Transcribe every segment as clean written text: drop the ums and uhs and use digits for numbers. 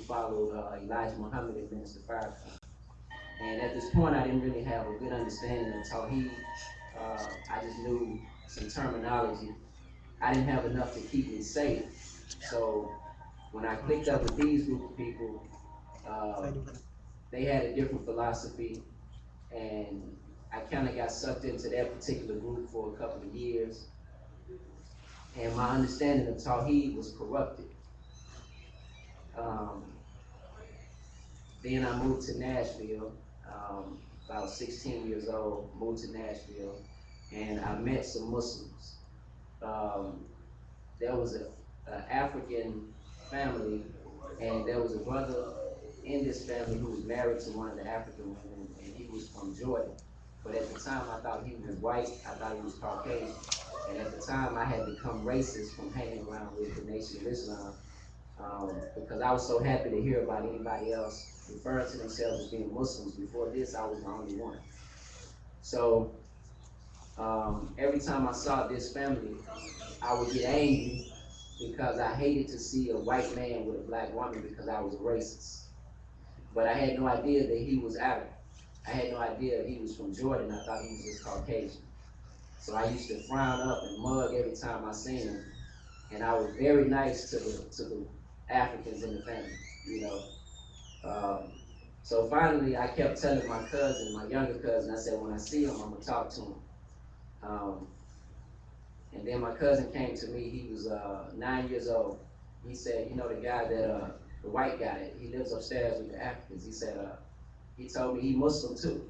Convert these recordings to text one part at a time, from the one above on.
followed Elijah Muhammad and Minister Farrakhan. And at this point, I didn't really have a good understanding of Tawheed. I just knew some terminology. I didn't have enough to keep me safe. So when I clicked up with these group of people, uh, they had a different philosophy, and I kind of got sucked into that particular group for a couple of years. And my understanding of Tawheed was corrupted. Um, then I moved to Nashville, about 16 years old, moved to Nashville, and I met some Muslims. Um, there was an African family, and there was a brother in this family who was married to one of the African women, and he was from Jordan. But at the time, I thought he was white, I thought he was Caucasian. And at the time, I had become racist from hanging around with the Nation of Islam, because I was so happy to hear about anybody else referring to themselves as being Muslims. Before this, I was the only one. So every time I saw this family, I would get angry because I hated to see a white man with a black woman because I was a racist. But I had no idea that he was Arab. I had no idea he was from Jordan. I thought he was just Caucasian. So I used to frown up and mug every time I seen him. And I was very nice to the Africans in the family, you know. So finally, I kept telling my cousin, my younger cousin, I said, when I see him, I'm gonna talk to him. And then my cousin came to me, he was 9 years old. He said, you know, the guy that, the white guy, he lives upstairs with the Africans. He said, he told me he Muslim too.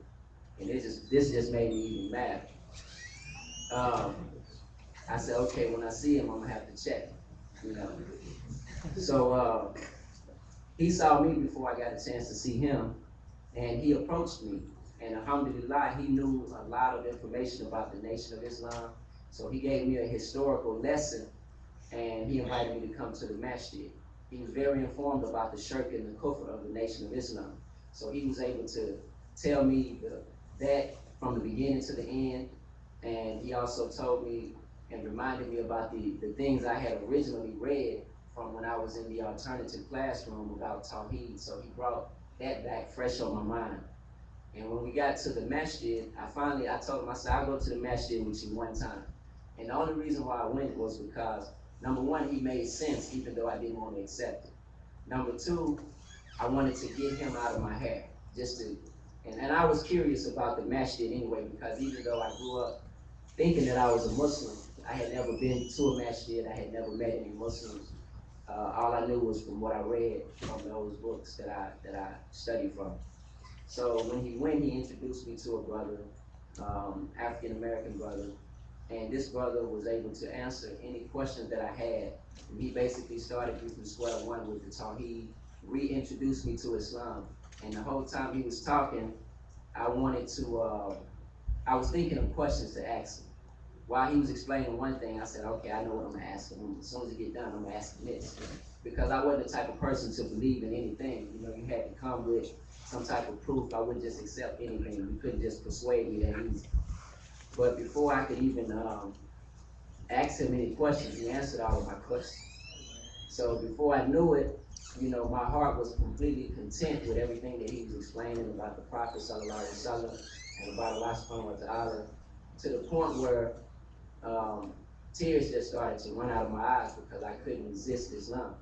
And this just made me even mad. I said, okay, when I see him, I'm gonna have to check, you know. So he saw me before I got a chance to see him, and he approached me. And alhamdulillah, he knew a lot of information about the Nation of Islam. So he gave me a historical lesson, and he invited me to come to the masjid. He was very informed about the shirk and the kufr of the Nation of Islam. So he was able to tell me that from the beginning to the end. And he also told me and reminded me about the things I had originally read from when I was in the alternative classroom about Tawheed. So he brought that back fresh on my mind. And when we got to the masjid, I told him, I said, I'll go to the masjid with you one time. And the only reason why I went was because, number one, he made sense, even though I didn't want to accept it. Number two, I wanted to get him out of my hair, and I was curious about the masjid anyway, because even though I grew up thinking that I was a Muslim, I had never been to a masjid, I had never met any Muslims. All I knew was from what I read from those books that I studied from. So when he went, he introduced me to a brother, African-American brother, and this brother was able to answer any questions that I had. And he basically started me from square one with the Tawheed, reintroduced me to Islam. And the whole time he was talking, I was thinking of questions to ask him. While he was explaining one thing, I said, okay, I know what I'm gonna ask him. As soon as he get done, I'm gonna ask him this. Because I wasn't the type of person to believe in anything. You know, you had to come with some type of proof. I wouldn't just accept anything. You couldn't just persuade me that easy. But before I could even ask him any questions, he answered all of my questions. So before I knew it, you know, my heart was completely content with everything that he was explaining about the Prophet sallallahu alaihi wasallam and about Allah subhanahu wa ta'ala, to the point where tears just started to run out of my eyes because I couldn't resist Islam.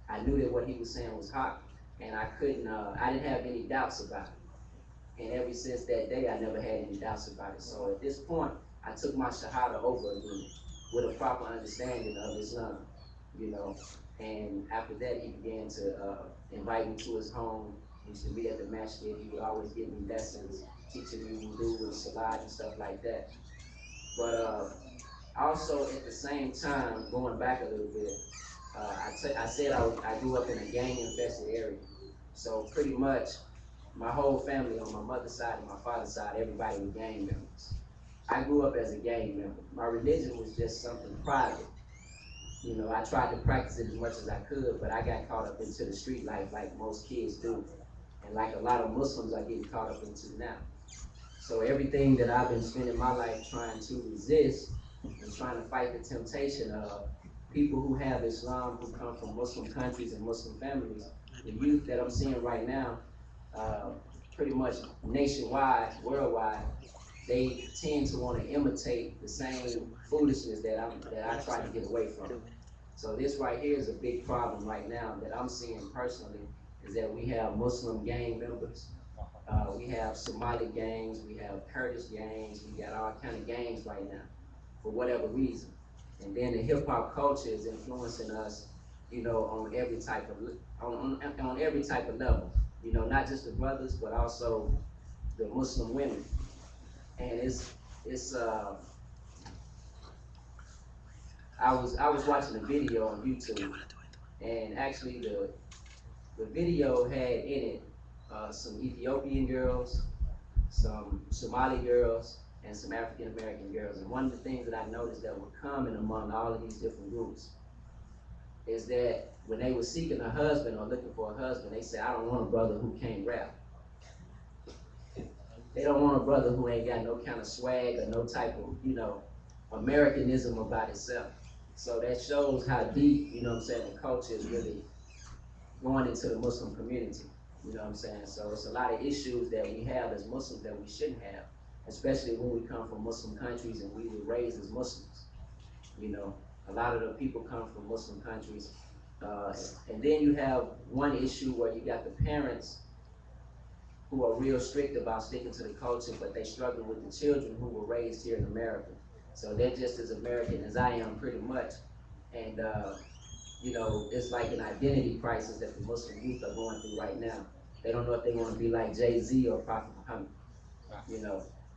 I knew that what he was saying was hot, and I didn't have any doubts about it. And ever since that day, I never had any doubts about it. So at this point, I took my Shahada over again with a proper understanding of Islam, you know. And after that, he began to invite me to his home. He used to be at the masjid. He would always give me lessons, teaching me wudu and salat and stuff like that. But also at the same time, going back a little bit, I said I grew up in a gang-infested area. So pretty much my whole family on my mother's side and my father's side, everybody was gang members. I grew up as a gang member. My religion was just something private. You know, I tried to practice it as much as I could, but I got caught up into the street life like most kids do. And like a lot of Muslims are getting caught up into now. So everything that I've been spending my life trying to resist and trying to fight the temptation of people who have Islam, who come from Muslim countries and Muslim families, the youth that I'm seeing right now, uh, pretty much nationwide, worldwide, they tend to want to imitate the same foolishness that I try to get away from. So this right here is a big problem right now that I'm seeing personally, is that we have Muslim gang members, we have Somali gangs, we have Kurdish gangs, we got all kind of gangs right now, for whatever reason. And then the hip hop culture is influencing us, on every type of on every type of level. Not just the brothers, but also the Muslim women. And it's I was watching a video on YouTube, and actually the video had in it some Ethiopian girls, some Somali girls, and some African American girls. And one of the things that I noticed that were common among all of these different groups is that when they were seeking a husband or looking for a husband, they said, I don't want a brother who can't rap. They don't want a brother who ain't got no kind of swag or no type of, Americanism about itself. So that shows how deep, the culture is really going into the Muslim community. So it's a lot of issues that we have as Muslims that we shouldn't have, especially when we come from Muslim countries and we were raised as Muslims. A lot of the people come from Muslim countries. And then you have one issue where you got the parents who are real strict about sticking to the culture, but they struggle with the children who were raised here in America. So they're just as American as I am, pretty much. And it's like an identity crisis that the Muslim youth are going through right now. They don't know if they want to be like Jay-Z or Prophet Muhammad.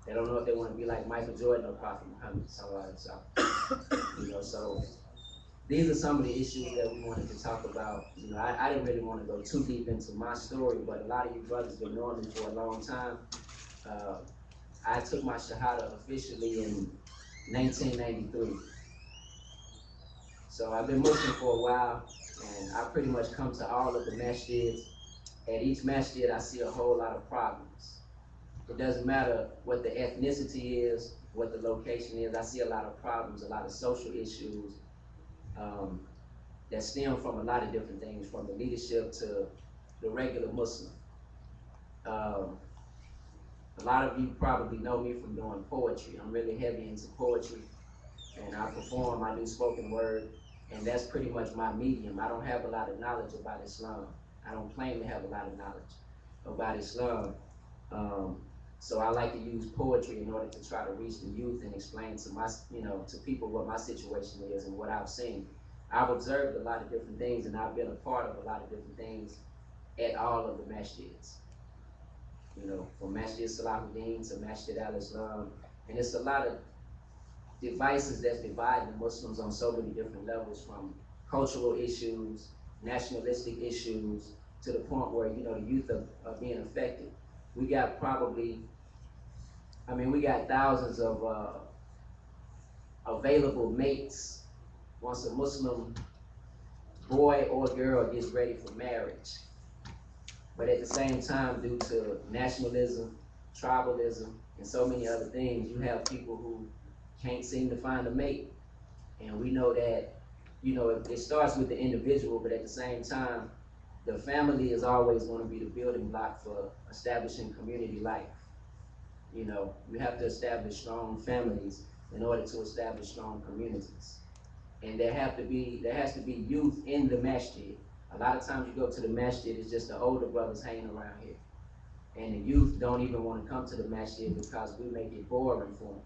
They don't know if they want to be like Michael Jordan or Prophet Muhammad. So these are some of the issues that we wanted to talk about. I didn't really want to go too deep into my story, but a lot of you brothers been knowing me for a long time. I took my Shahada officially in 1993. So I've been Muslim for a while, and I pretty much come to all of the masjids. At each masjid, I see a whole lot of problems. It doesn't matter what the ethnicity is, what the location is. I see a lot of problems, a lot of social issues that stem from a lot of different things, from the leadership to the regular Muslim. A lot of you probably know me from doing poetry. I'm really heavy into poetry, and I perform, I do spoken word, and that's pretty much my medium. I don't have a lot of knowledge about Islam. I don't claim to have a lot of knowledge about Islam. So I like to use poetry in order to try to reach the youth and explain to to people what my situation is and what I've seen. I've observed a lot of different things, and I've been a part of a lot of different things at all of the masjids. From Masjid Salahuddin to Masjid Al-Islam. And it's a lot of devices that's dividing the Muslims on so many different levels, from cultural issues, nationalistic issues, to the point where, the youth are being affected. We got thousands of available mates once a Muslim boy or girl gets ready for marriage. But at the same time, due to nationalism, tribalism, and so many other things, you have people who can't seem to find a mate. And we know that, it starts with the individual, but at the same time, the family is always going to be the building block for establishing community life. You have to establish strong families in order to establish strong communities. And there has to be youth in the masjid. A lot of times you go to the masjid, it's just the older brothers hanging around here. And the youth don't even want to come to the masjid because we make it boring for them.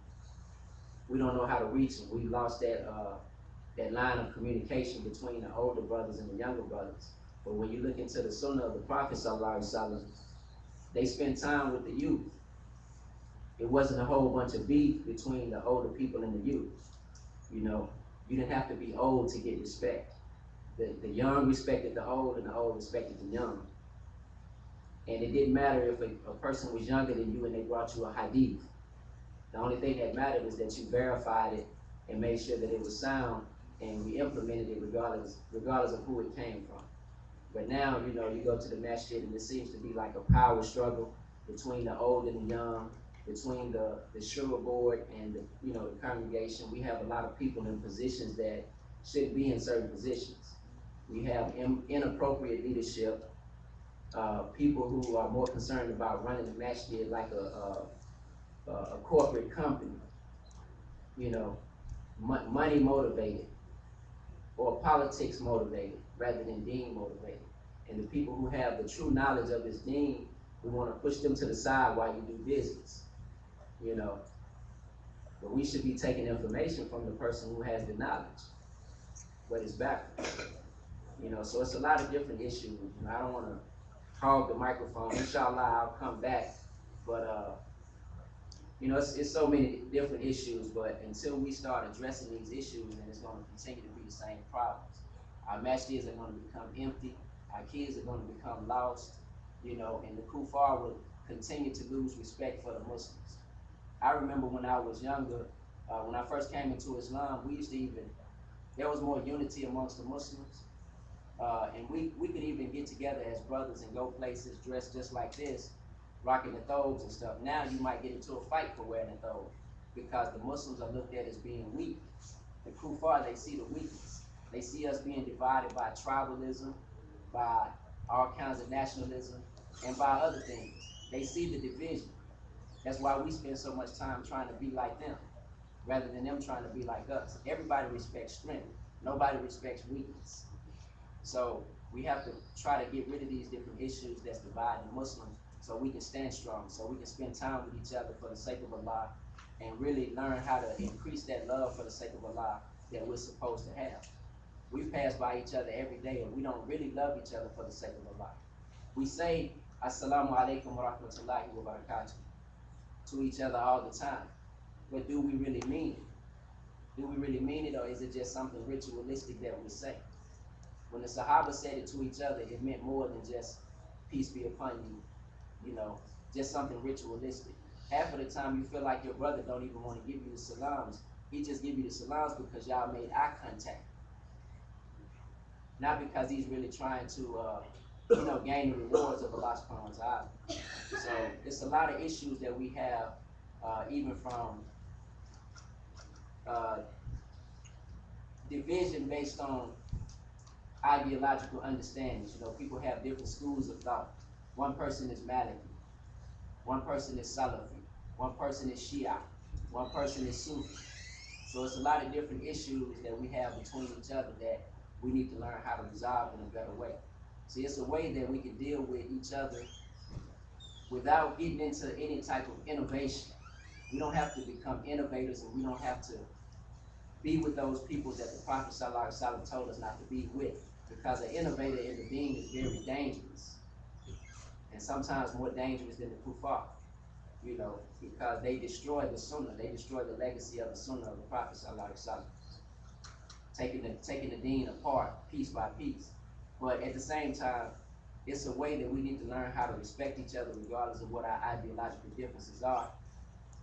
We don't know how to reach them. We lost that line of communication between the older brothers and the younger brothers. But when you look into the sunnah of the Prophet ﷺ, they spent time with the youth. It wasn't a whole bunch of beef between the older people and the youth. You didn't have to be old to get respect. The young respected the old, and the old respected the young. And it didn't matter if a person was younger than you and they brought you a hadith. The only thing that mattered is that you verified it and made sure that it was sound, and we implemented it regardless of who it came from. But now, you go to the masjid, and it seems to be like a power struggle between the old and the young, between the shura board and the congregation. We have a lot of people in positions that shouldn't be in certain positions. We have inappropriate leadership. people who are more concerned about running the masjid like a corporate company, you know, money motivated or politics motivated rather than deen motivated. And the people who have the true knowledge of this deen, we want to push them to the side while you do business, you know. But we should be taking information from the person who has the knowledge, but it's backwards. You know, so it's a lot of different issues. You know, I don't want to hog the microphone. Inshallah, I'll come back. But you know, it's so many different issues. But until we start addressing these issues, then it's going to continue to be the same problems. Our masjids are going to become empty. Our kids are going to become lost. You know, and the kuffar will continue to lose respect for the Muslims. I remember when I was younger, when I first came into Islam, there was more unity amongst the Muslims. And we could even get together as brothers and go places dressed just like this, rocking the thobes and stuff. Now you might get into a fight for wearing a thobe because the Muslims are looked at as being weak. The kuffar, they see the weakness. They see us being divided by tribalism, by all kinds of nationalism, and by other things. They see the division. That's why we spend so much time trying to be like them, rather than them trying to be like us. Everybody respects strength. Nobody respects weakness. So we have to try to get rid of these different issues that's dividing Muslims so we can stand strong, so we can spend time with each other for the sake of Allah and really learn how to increase that love for the sake of Allah that we're supposed to have. We pass by each other every day and we don't really love each other for the sake of Allah. We say, Assalamu alaikum wa rahmatullahi wa barakatuh to each other all the time. But do we really mean it? Do we really mean it, or is it just something ritualistic that we say? When the Sahaba said it to each other, it meant more than just peace be upon you, you know, just something ritualistic. Half of the time you feel like your brother don't even want to give you the salams. He just give you the salams because y'all made eye contact. Not because he's really trying to you know, gain the rewards of Allah subhanahu wa ta'ala. So it's a lot of issues that we have, even from division based on ideological understandings. You know, people have different schools of thought. One person is Maliki, one person is Salafi, one person is Shia, one person is Sufi. So it's a lot of different issues that we have between each other that we need to learn how to resolve in a better way. See, it's a way that we can deal with each other without getting into any type of innovation. We don't have to become innovators, and we don't have to be with those people that the Prophet ﷺ told us not to be with, because an innovator in the deen is very dangerous, and sometimes more dangerous than the kuffar, you know, because they destroy the sunnah, they destroy the legacy of the sunnah of the Prophet ﷺ, taking the deen apart piece by piece. But at the same time, it's a way that we need to learn how to respect each other regardless of what our ideological differences are.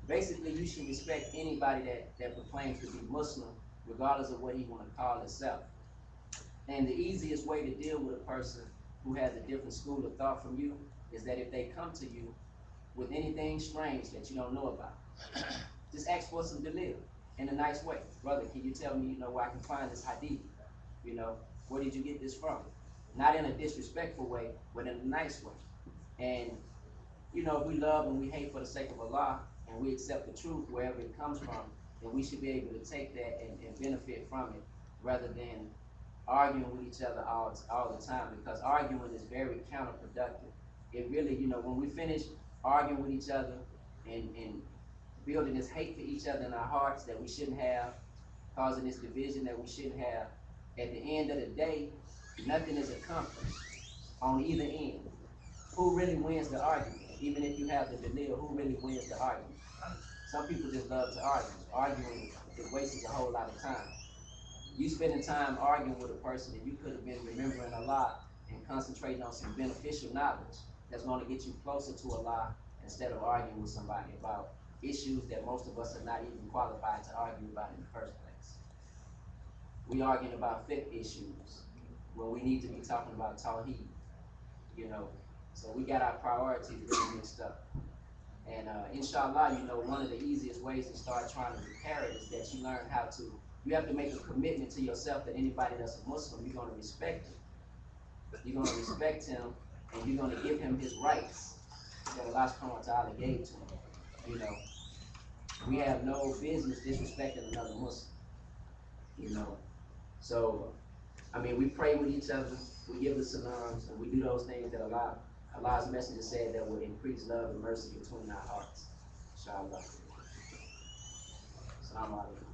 Basically, you should respect anybody that proclaims to be Muslim, regardless of what he want to call himself. And the easiest way to deal with a person who has a different school of thought from you is that if they come to you with anything strange that you don't know about, just ask for some dalil in a nice way. Brother, can you tell me, you know, where I can find this hadith? You know, where did you get this from? Not in a disrespectful way, but in a nice way. And, you know, if we love and we hate for the sake of Allah, and we accept the truth wherever it comes from, then we should be able to take that and benefit from it, rather than arguing with each other all the time, because arguing is very counterproductive. It really, you know, when we finish arguing with each other and building this hate for each other in our hearts that we shouldn't have, causing this division that we shouldn't have, at the end of the day, nothing is accomplished on either end. Who really wins the argument? Even if you have the dalil, who really wins the argument? Some people just love to argue. Arguing, it wastes a whole lot of time. You spending time arguing with a person that you could have been remembering a lot and concentrating on some beneficial knowledge that's going to get you closer to Allah, instead of arguing with somebody about issues that most of us are not even qualified to argue about in the first place. We arguing about fiqh issues when we need to be talking about tawheed, you know. So we got our priorities really mixed up. And inshallah, you know, one of the easiest ways to start trying to repair it is that you learn how to, you have to make a commitment to yourself that anybody that's a Muslim, you're going to respect him. You're going to respect him and you're gonna give him his rights that Allah subhanahu wa ta'ala gave to him. You know, we have no business disrespecting another Muslim. You know, so I mean, we pray with each other, we give the salams, and we do those things that Allah's messenger said that would increase love and mercy between our hearts. Inshallah. Assalamu alaikum.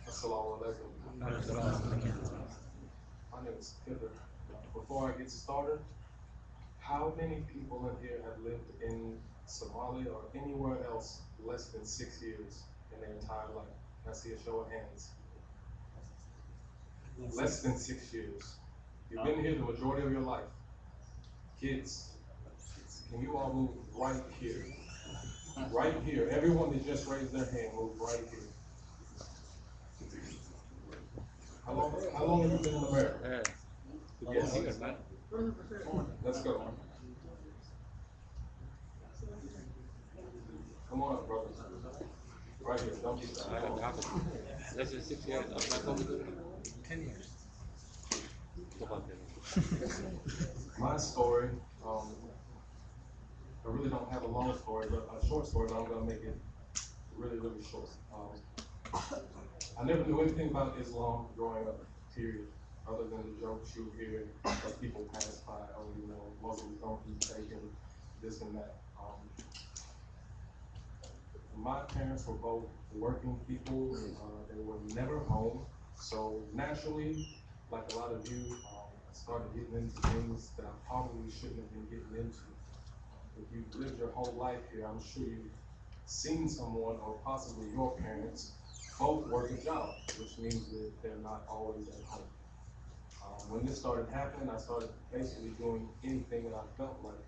Assalamu alaikum. My name is Peter. Before I get started, how many people in here have lived in Somalia or anywhere else less than 6 years in their entire life? Can I see a show of hands? Less than 6 years. You've been here the majority of your life. Kids, can you all move right here? Right here. Everyone that just raised their hand, move right here. How long have you been in America? Yes. Let's go. Come on up, brothers. Right here. Don't be shy. Less than 6 years. I'm not going to do it. 10 years. My story, I really don't have a long story, but a short story, but I'm going to make it really, really short. I never knew anything about Islam growing up, period, other than the jokes you hear as people pass by, oh, you know, Muslims don't eat bacon, this and that. My parents were both working people. They were never home. So naturally, like a lot of you, I started getting into things that I probably shouldn't have been getting into. If you've lived your whole life here, I'm sure you've seen someone, or possibly your parents, both work a job, which means that they're not always at home. When this started happening, I started basically doing anything that I felt like.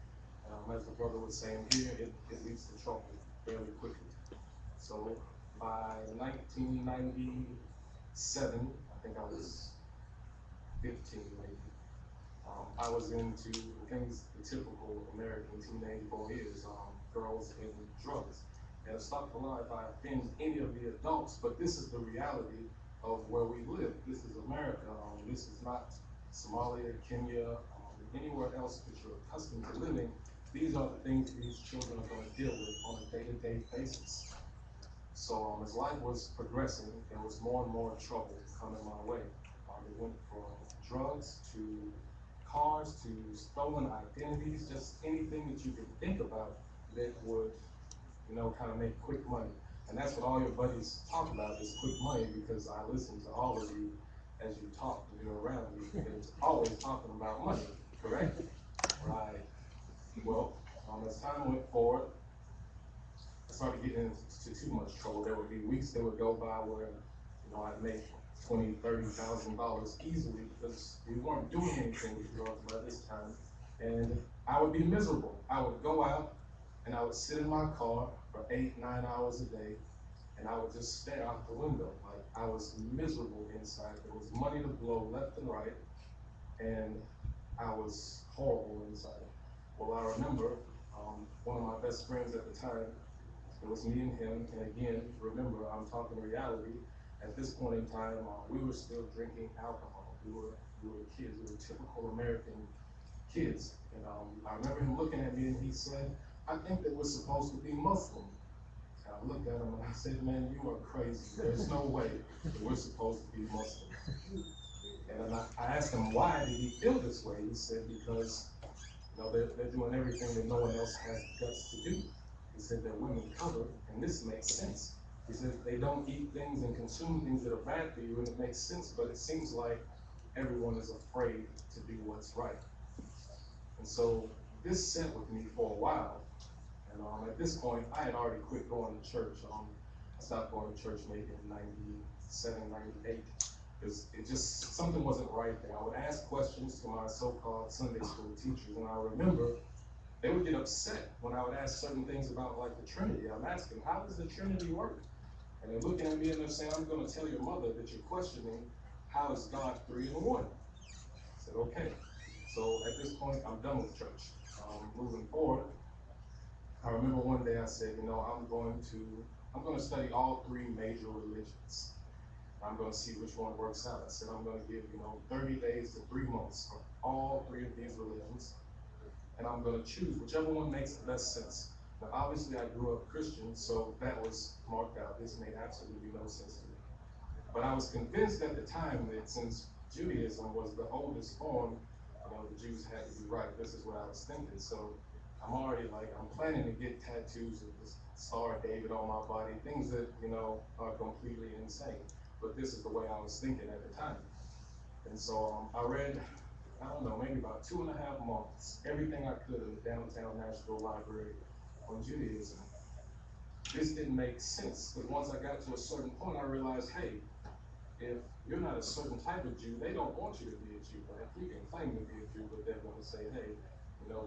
As the brother was saying here, it leads to trouble fairly quickly. So by 1997, I think I was 15 maybe, I was into things the typical American teenage boy is, girls and drugs. And astaghfirullah if I offend any of the adults, but this is the reality of where we live. This is America. This is not Somalia, Kenya, anywhere else that you're accustomed to living. These are the things these children are going to deal with on a day-to-day basis. So as life was progressing, there was more and more trouble coming my way. It went from drugs to cars to stolen identities, just anything that you could think about that would, you know, kind of make quick money. And that's what all your buddies talk about, is quick money, because I listen to all of you as you talk and you're around me. It's always talking about money, correct? Right. Well, as time went forward, I started getting into too much trouble. There would be weeks that would go by where, you know, I'd make $20,000, $30,000 easily, because we weren't doing anything with drugs by this time. And I would be miserable. I would go out and I would sit in my car for 8, 9 hours a day, and I would just stare out the window. Like, I was miserable inside. There was money to blow left and right, and I was horrible inside. Well, I remember one of my best friends at the time, it was me and him, and again, remember, I'm talking reality. At this point in time, we were still drinking alcohol. We were kids. We were typical American kids. And I remember him looking at me and he said, I think that we're supposed to be Muslim. And I looked at him and I said, man, you are crazy. There's no way that we're supposed to be Muslim. And I asked him, why did he feel this way? He said, because, you know, they're doing everything that no one else has the guts to do. He said that women cover, and this makes sense. He said they don't eat things and consume things that are bad for you, and it makes sense, but it seems like everyone is afraid to do what's right. And so this sat with me for a while, and at this point, I had already quit going to church. I stopped going to church maybe in 97, 98, because it just, something wasn't right there. I would ask questions to my so-called Sunday school teachers, and I remember they would get upset when I would ask certain things about, like, the Trinity. I'm asking, how does the Trinity work? And they're looking at me and they're saying, I'm going to tell your mother that you're questioning, how is God 3 in 1? I said, okay. So at this point, I'm done with church. Moving forward, I remember one day I said, you know, I'm going to I'm going to study all three major religions. I'm going to see which one works out. I said I'm going to give, 30 days to 3 months for all three of these religions, and I'm going to choose whichever one makes the best sense. Now, obviously, I grew up Christian, so that was marked out. This made absolutely no sense to me. But I was convinced at the time that since Judaism was the oldest form, the Jews had to be right. This is what I was thinking. So I'm already I'm planning to get tattoos of the Star of David on my body, things that, are completely insane. But this is the way I was thinking at the time. And so I read, I don't know, maybe about 2.5 months, everything I could in the downtown Nashville library on Judaism. This didn't make sense, because once I got to a certain point, I realized, hey, if you're not a certain type of Jew, they don't want you to be a Jew. Like, you can claim to be a Jew, but they're going to say, hey,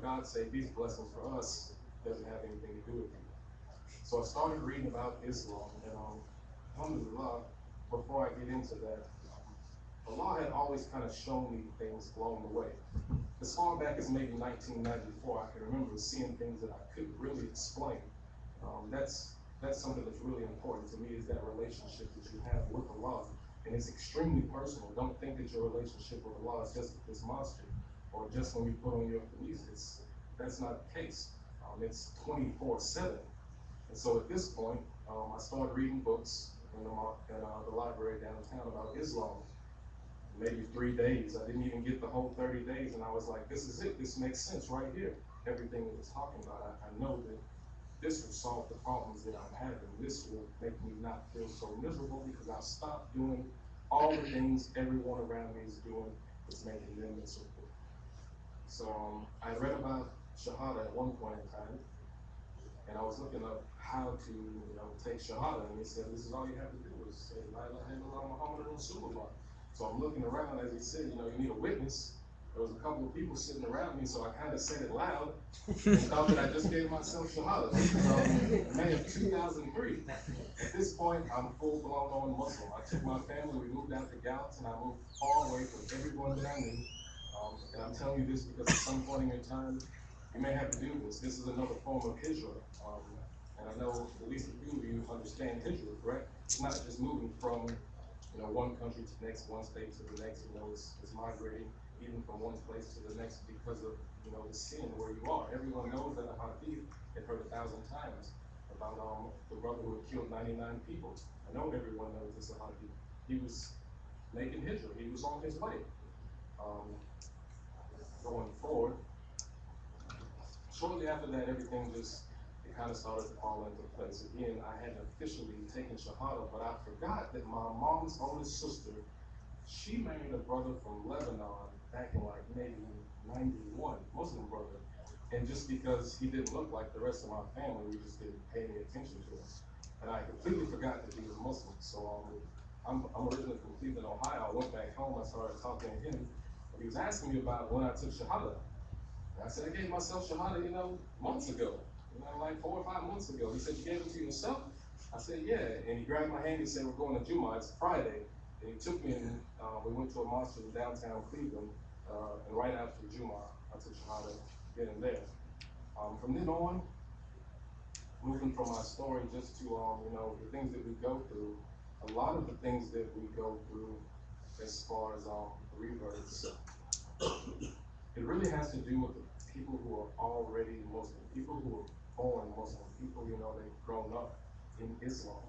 God said these blessings for us doesn't have anything to do with you. So I started reading about Islam, and alhamdulillah, before I get into that, Allah had always kind of shown me things along the way. As far back as maybe 1994, I can remember seeing things that I couldn't really explain. That's something that's really important to me, is that relationship that you have with Allah. And it's extremely personal. Don't think that your relationship with Allah is just with this monster, or just when you put on your knees. That's not the case. It's 24/7. And so at this point, I started reading books in the library downtown about Islam. Maybe 3 days. I didn't even get the whole 30 days, and I was like, this is it. This makes sense right here. Everything that it's talking about, I know that this will solve the problems that I'm having. This will make me not feel so miserable, because I'll stop doing all the things everyone around me is doing that's making them miserable. So I read about Shahada at one point in time, and I was looking up how to take Shahada, and they said this is all you have to do is say La ilaha illallah Muhammadur Rasulullah. So I'm looking around, as he said, you need a witness. There was a couple of people sitting around me, so I kind of said it loud and thought that I just gave myself Shahada. May of 2003. At this point, I'm full-blown on Muslim. I took my family, we moved out to Gallups, and I moved far away from everyone that I knew. And I'm telling you this because at some point in your time, you may have to do this. This is another form of hijrah. And I know at least a few of you understand hijrah, correct? It's not just moving from one country to the next, one state to the next. It's migrating even from one place to the next because of the sin where you are. Everyone knows that a hadith, they've heard 1,000 times about the brother who had killed 99 people. I know everyone knows this hadith. He was making hijrah. He was on his way. Going forward, shortly after that, everything it kind of started to fall into place. Again, I hadn't officially taken Shahada, but I forgot that my mom's oldest sister, she married a brother from Lebanon back in maybe 91, Muslim brother. And just because he didn't look like the rest of my family, we just didn't pay any attention to him. And I completely forgot that he was Muslim. So I'm originally from Cleveland, Ohio. I went back home, I started talking to him. He was asking me about when I took Shahada. And I said, I gave myself Shahada, months ago. Like 4 or 5 months ago. He said, you gave it to yourself? I said, yeah. And he grabbed my hand and said, we're going to Jummah, it's Friday. And he took me and we went to a mosque in downtown Cleveland. And right after Jummah, I took Shahada, getting there. From then on, moving from my story just to, the things that we go through, a lot of the things that we go through as far as reverts, it really has to do with the people who are already Muslim, people who are born Muslim, people, they've grown up in Islam.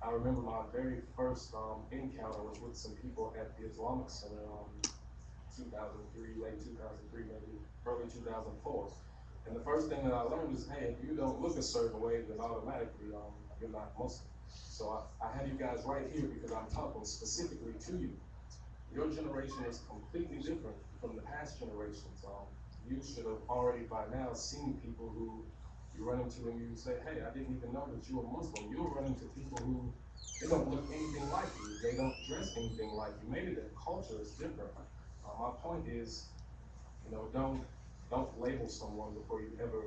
I remember my very first encounter was with some people at the Islamic Center 2003, late 2003, maybe early 2004. And the first thing that I learned is, hey, if you don't look a certain way, then automatically you're not Muslim. So I have you guys right here because I'm talking specifically to you. Your generation is completely different from the past generations. You should have already by now seen people who you run into and you say, hey, I didn't even know that you were Muslim. You'll run into people who, they don't look anything like you. They don't dress anything like you. Maybe their culture is different. My point is, don't label someone before you ever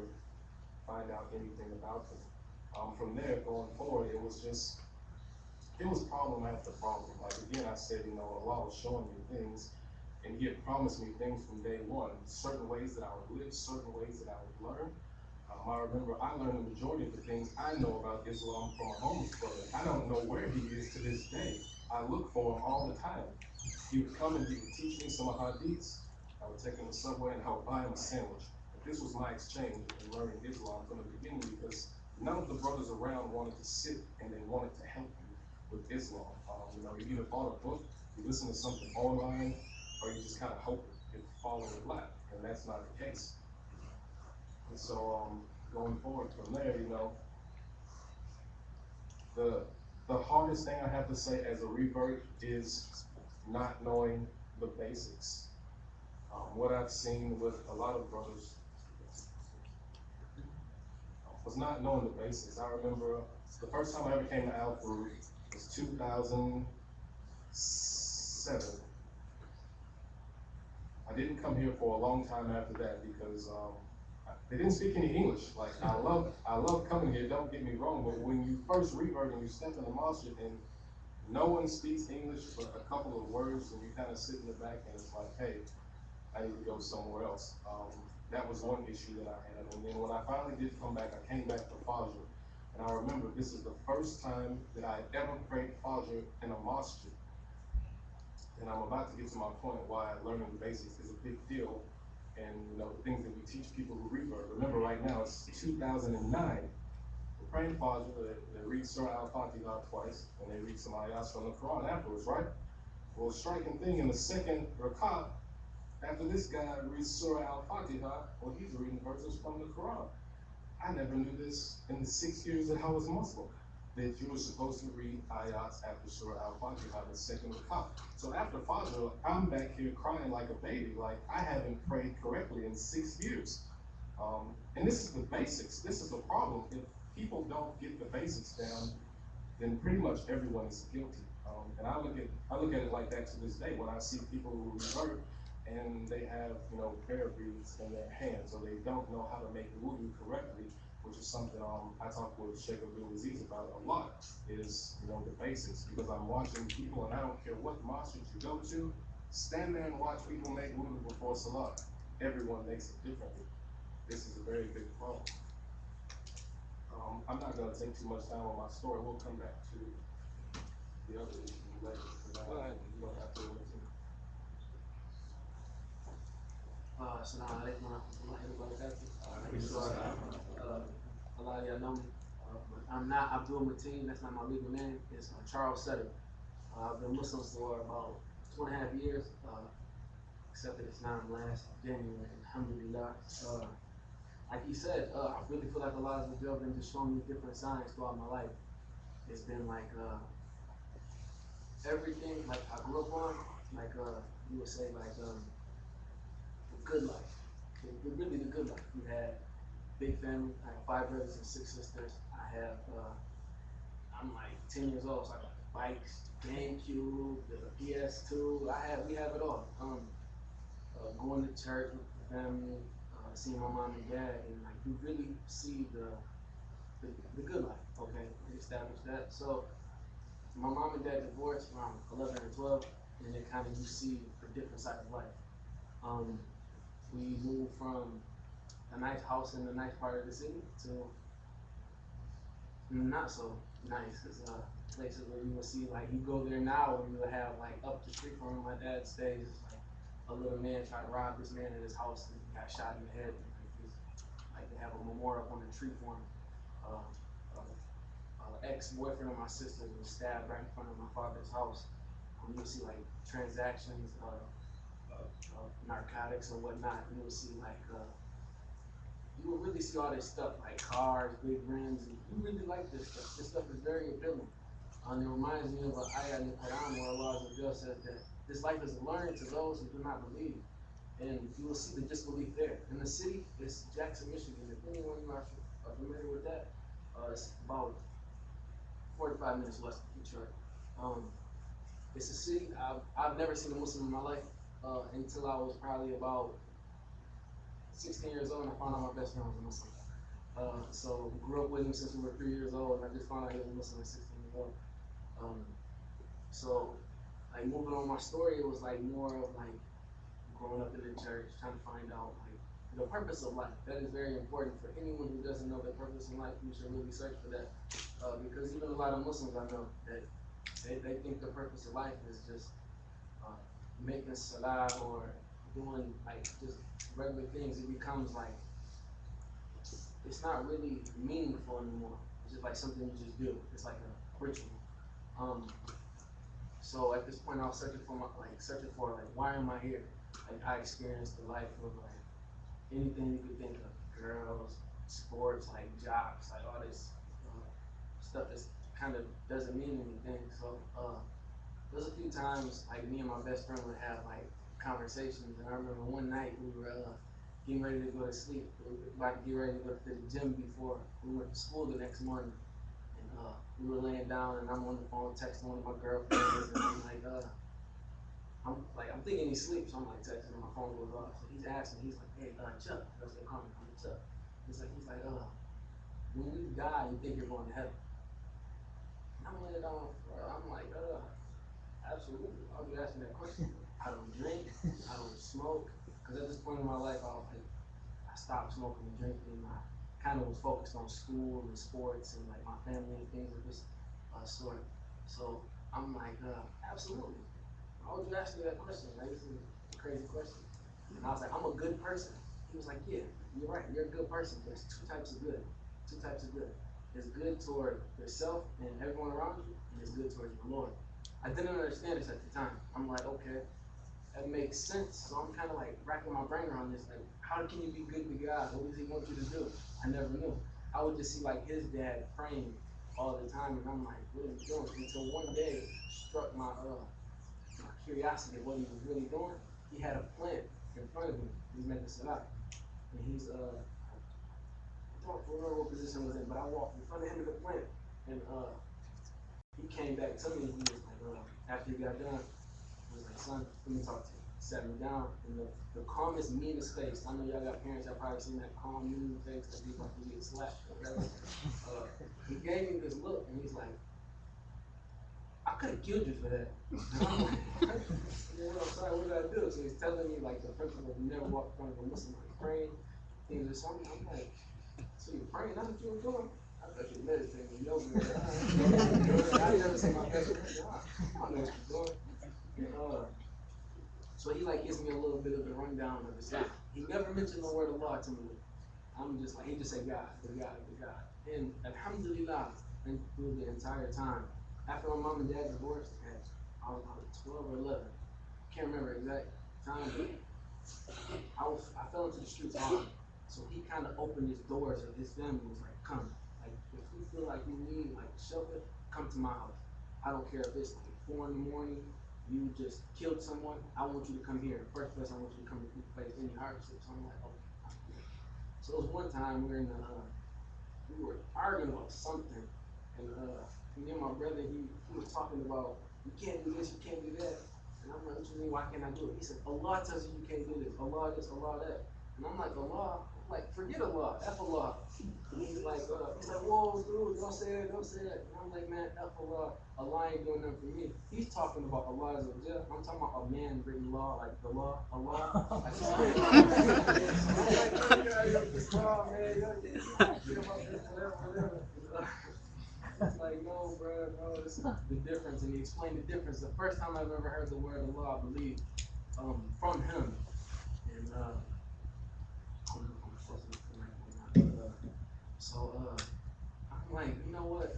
find out anything about them. From there, going forward, it was problem after problem. Like again, I said, Allah was showing me things, and He had promised me things from day one. Certain ways that I would live, certain ways that I would learn. I remember I learned the majority of the things I know about Islam from a homeless brother. I don't know where he is to this day. I look for him all the time. He would come and he would teach me some hadiths. I would take him to the subway and I would buy him a sandwich. But this was my exchange in learning Islam from the beginning because none of the brothers around wanted to sit and they wanted to help you with Islam. You either bought a book, you listen to something online, or you just kind of hope it fall in your lap, and that's not the case. And so going forward from there, the hardest thing I have to say as a revert is not knowing the basics. What I've seen with a lot of brothers was not knowing the basics. I remember the first time I ever came to Al-Farooq was 2007. I didn't come here for a long time after that because they didn't speak any English. Like I love coming here. Don't get me wrong, but when you first revert and you step in the masjid and no one speaks English but a couple of words, and you kind of sit in the back and it's like, hey, I need to go somewhere else. That was one issue that I had. And then when I finally did come back, I came back for Fajr. And I remember this is the first time that I had ever prayed Fajr in a masjid. And I'm about to get to my point why learning the basics is a big deal. And the things that we teach people who revert. Remember right now, it's 2009. We're praying Fajr, they read Surah Al-Fatiha twice, and they read some ayahs from the Quran afterwards, right? Well, the striking thing in the second rakat, after this guy reads Surah Al-Fatiha, well, he's reading verses from the Quran. I never knew this in the 6 years that I was Muslim, that you were supposed to read ayats after Surah Al-Fatiha, the second rakat. So after Fajr, I'm back here crying like a baby, like I haven't prayed correctly in 6 years. And this is the basics. This is the problem. If people don't get the basics down, then pretty much everyone is guilty. And I look at it like that to this day when I see people who revert and they have, prayer beads in their hands, or they don't know how to make wudu correctly, which is something I talk with Sheikh Abdul Aziz about a lot, is, the basics, because I'm watching people, and I don't care what mosque you go to, stand there and watch people make wudu before salah. Everyone makes it differently. This is a very big problem. I'm not going to take too much time on my story. We'll come back to the other issue later. Go ahead. Assalamu alaikum wa rahmatullahi wa barakatuh. A lot of y'all know me. I'm not Abdul Mateen, that's not my legal name. It's Charles Sutter. I've been Muslim for about 2.5 years. Accepted Islam last January, alhamdulillah. Like he said, I really feel like Allah has been just showing me different signs throughout my life. It's been like everything like I grew up on, like you would say like the good life. Really the good life. You had big family. I have 5 brothers and 6 sisters. I have I'm like 10 years old, so I got bikes, GameCube, the PS2. We have it all. Going to church with the family, seeing my mom and dad, and like you really see the good life. Okay, we established that. So my mom and dad divorced around 11 or 12, and then kind of you see a different side of life. We moved from a nice house in a nice part of the city to not so nice. It's places where you will see like you go there now and you'll have like up the street from where my dad stays, like a little man tried to rob this man in his house and got shot in the head. Like they have a memorial on the tree for him. Ex-boyfriend of my sister was stabbed right in front of my father's house. You see like transactions of narcotics and whatnot. You will see like you will really see all this stuff like cars, big rims, and you really like this stuff. This stuff is very appealing. It reminds me of an ayah in the Quran where Allah says that this life is learned to those who do not believe. And you will see the disbelief there. In the city, it's Jackson, Michigan. If anyone are familiar with that, it's about 45 minutes west of Detroit. It's a city, I've never seen a Muslim in my life until I was probably about 16 years old, and I found out my best friend was a Muslim. So we grew up with him since we were 3 years old, and I just found out he was a Muslim at 16 years old. So like moving on my story, it was like more of like growing up in the church, trying to find out like the purpose of life. That is very important for anyone who doesn't know their purpose in life. You should really search for that, because even a lot of Muslims I know that they think the purpose of life is just making salah or doing like just regular things. It becomes like it's not really meaningful anymore. It's just like something you just do. It's like a ritual. So at this point, I was searching for why am I here? Like I experienced the life of like anything you could think of, girls, sports, like jobs, like all this stuff that kind of doesn't mean anything. So there's a few times like me and my best friend would have like conversations, and I remember one night we were getting ready to go to sleep. We were about to get ready to go to the gym before we went to school the next morning. We were laying down, and I'm on the phone texting one of my girlfriends, and I'm thinking he's asleep, so I'm like texting, and my phone goes off. So he's asking, he's like, "Hey, Chuck," that's what they call me, I'm Chuck. He's like, when you die, you think you're going to heaven? And I'm laying down, I'm like, absolutely. I'll be asking that question. I don't drink, I don't smoke, because at this point in my life, I stopped smoking and drinking. I kind of was focused on school and sports and like my family and things of this sort. So I'm like, absolutely. Why would you ask me that question? Like, this is a crazy question. And I was like, I'm a good person. He was like, yeah, you're right. You're a good person. There's two types of good. Two types of good. There's good toward yourself and everyone around you, and there's good towards the Lord. I didn't understand this at the time. I'm like, okay, that makes sense. So I'm kind of like racking my brain around this. Like, how can you be good to God? What does He want you to do? I never knew. I would just see like his dad praying all the time, and I'm like, what is he doing? Until one day struck my curiosity of what he was really doing. He had a plant in front of him. He's making salah, and he's I don't remember what position it was in, but I walked in front of him in the plant, and he came back to me. He was like, after he got done, he was like, son, let me talk to you. He sat me down in the calmest, meanest face. I know y'all got parents, y'all probably seen that calm, mean face that people have to get slapped or whatever. He gave me this look, and he's like, I could have killed you for that. And I'm like, I'm sorry, what did I do? So he's telling me like the principle of never walk in front of a Muslim, like praying, things or something. I'm like, so you're praying, that's what you were doing? I thought you were meditating, yoga. I never seen my best friend. I don't know what you're doing. So he like gives me a little bit of the rundown of his life. He never mentioned the word Allah to me. I'm just like, he just said God, the God, the God. And alhamdulillah, and through the entire time, after my mom and dad divorced, I was about 12 or 11. Can't remember exact time, but I fell into the streets hard. So he kind of opened his doors of his family. Was like, come, like if you feel like you need like shelter, come to my house. I don't care if it's like 4 in the morning, you just killed someone, I want you to come here. First place I want you to come to face any hardship. So I'm like, okay. So it was one time we were arguing about something, and me and my brother, he was talking about, you can't do this, you can't do that. And I'm like, what you mean, why can't I do it? He said, Allah tells you you can't do this, Allah this, Allah that. And I'm like, Allah? I'm like, forget Allah, F Allah. And he's like, whoa, dude, don't say that, don't say that. And I'm like, man, F Allah, Allah ain't doing nothing for me. He's talking about Allah as a judge. I'm talking about a man written law, like the law, Allah. Like, it's like, no, bro, no, this is the difference. And he explained the difference. The first time I've ever heard the word Allah, I believe, from him. And I'm like, you know what?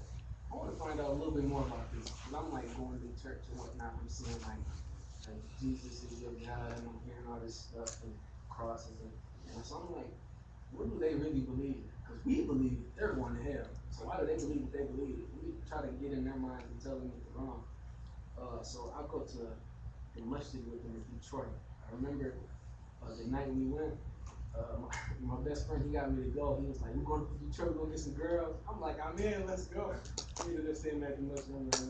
I want to find out a little bit more about this. Because I'm like going to church and whatnot. I'm seeing like Jesus is your God, and I'm hearing all this stuff and crosses. And so I'm like, what do they really believe? Because we believe they're going to hell. So why do they believe what they believe? We try to get in their minds and tell them it's wrong. So I go to the masjid with them in Detroit. I remember the night we went, my best friend, he got me to go. He was like, we're going to Detroit, we're going to get some girls. I'm like, I'm in, let's go. We ended up staying at the masjid or whatever.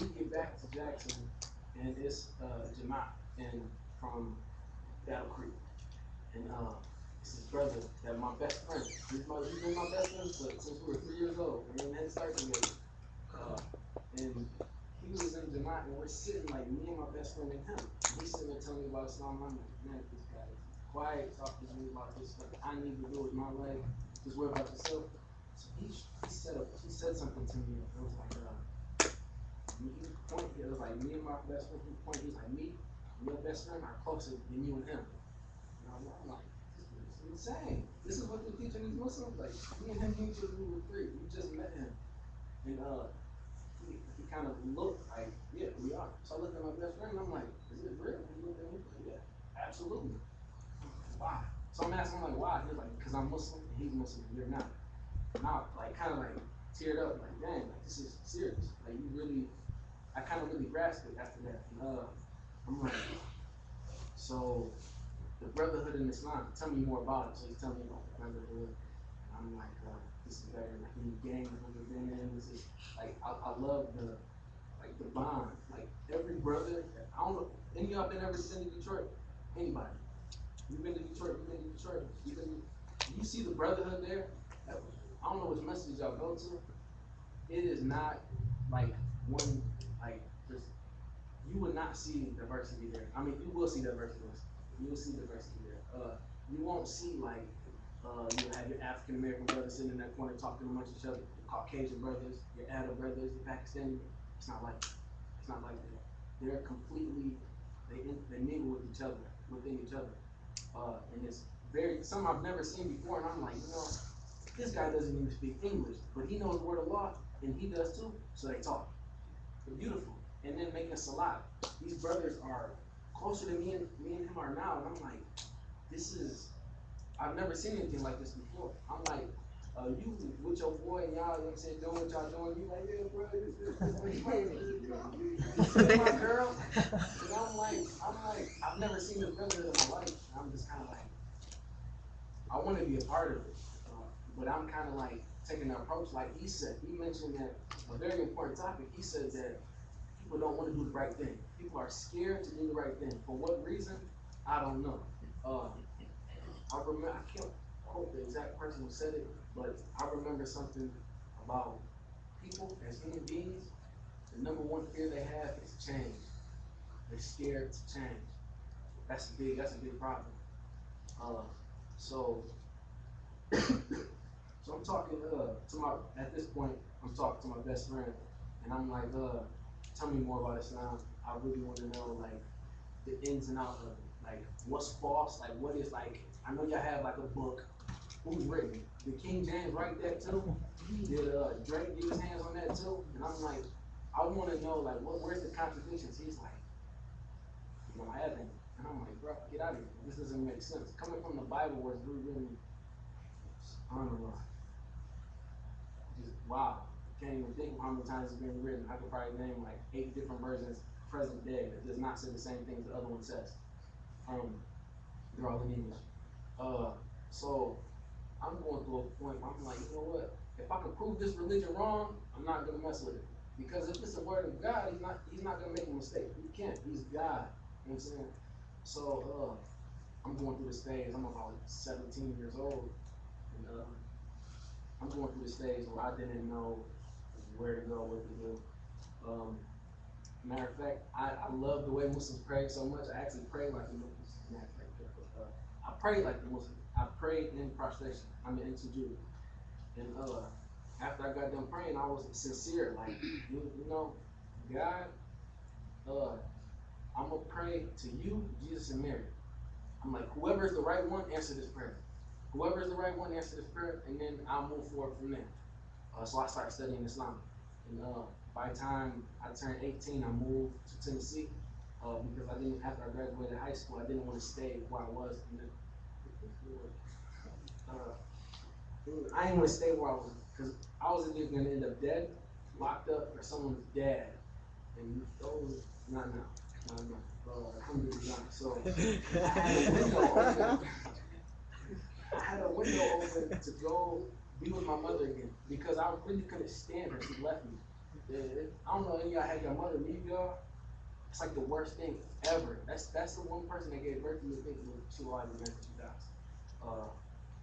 We get back to Jackson, and it's Jamaat from Battle Creek. And it's his brother that my best friend. He's been my best friend since we were 3 years old. And we had started together. And he was in Jamaat and we're sitting like me and my best friend and him. He's sitting there telling me about Islam. I'm like, man, this guy is quiet, talking to me about this stuff I need to do with my life. Just worry about yourself. So he said something to me. It was like, it was like me and my best friend. He pointed. He's like, me and your best friend are closer than you and him. And I'm like, this is insane. This is what they're teaching these Muslims. Like, me and him knew each other when we were 3. We just met him, and he kind of looked like, yeah, we are. So I looked at my best friend and I'm like, is it real? He looked at me like, yeah, absolutely. Why? So I'm asking him like, why? He's like, because I'm Muslim and he's Muslim and you're not. Now, like, kind of like teared up, like, dang, like, this is serious. Like, you really, I kind of really grasped it after that. And, I'm like, so the brotherhood in Islam, tell me more about it. So he's telling me about the brotherhood. And I'm like, this is better than any gang we've been in. This is, like, I love the bond. Like, every brother, I don't know, any of y'all ever been to Detroit? Anybody? You've been to Detroit, you see the brotherhood there? I don't know which message y'all go to. It is not like one, like, you would not see diversity there. I mean, you will see diversity. You will see diversity there. You won't see like, you have your African American brothers sitting in that corner talking amongst each other, the Caucasian brothers, your Arab brothers, the Pakistani. It's not like that. It's not like that. They're completely, they mingle with each other, within each other. And it's some I've never seen before, and I'm like, this guy doesn't even speak English, but he knows the word of law, and he does too, so they talk. They're beautiful. And then making salat. These brothers are closer to me and him are now, and I'm like, I've never seen anything like this before. I'm like, you with your boy and y'all, you know what I'm saying, doing what y'all doing, you like, yeah, bro, this my girl. And I'm like, I've never seen this brother in my life. And I'm just kind of like, I want to be a part of it. But I'm kind of like taking the approach, like he said, he mentioned that a very important topic. He said that people don't want to do the right thing. People are scared to do the right thing. For what reason? I don't know. I can't quote the exact person who said it, but I remember something about people as human beings. The number one fear they have is change. They're scared to change. That's a big problem. So I'm talking at this point, I'm talking to my best friend, and I'm like, tell me more about Islam. I really want to know, like, the ins and outs of it. Like, what's false? Like, what is, like, I know y'all have, like, a book. Who's written? Did King James write that, too? Did Drake get his hands on that, too? And I'm like, I want to know, like, where's the contradictions? He's like, you don't have any. And I'm like, bro, get out of here. This doesn't make sense. Coming from the Bible where it's really, I don't know. Just, wow. Can't even think of how many times it's been written. I could probably name like 8 different versions present day that does not say the same thing as the other one says. They're all in English. So I'm going through a point where I'm like, you know what? If I can prove this religion wrong, I'm not gonna mess with it. Because if it's the word of God, he's not gonna make a mistake. He can't. He's God. You know what I'm saying? So I'm going through this phase. I'm about 17 years old, and I'm going through this phase where I didn't know where to go, what to do. Matter of fact, I love the way Muslims pray so much. I actually pray like the Muslims. I prayed like the Muslims. I prayed in prostration. I mean, in sujood. And after I got done praying, I was sincere. Like, you know, God, I'm gonna pray to you, Jesus, and Mary. I'm like, whoever is the right one, answer this prayer. Whoever is the right one, answer this prayer, and then I'll move forward from there. So I started studying Islam. And by the time I turned 18, I moved to Tennessee because after I graduated high school, I didn't want to stay where I was. I didn't want to stay where I was because I was either going to end up dead, locked up, or someone's dad. And those, not now. Alhamdulillah. So I had a window open to go be with my mother again because I really couldn't stand her. She left me. I don't know if y'all had your mother leave y'all. It's like the worst thing ever. That's the one person that gave birth to me. She will always remember she dies.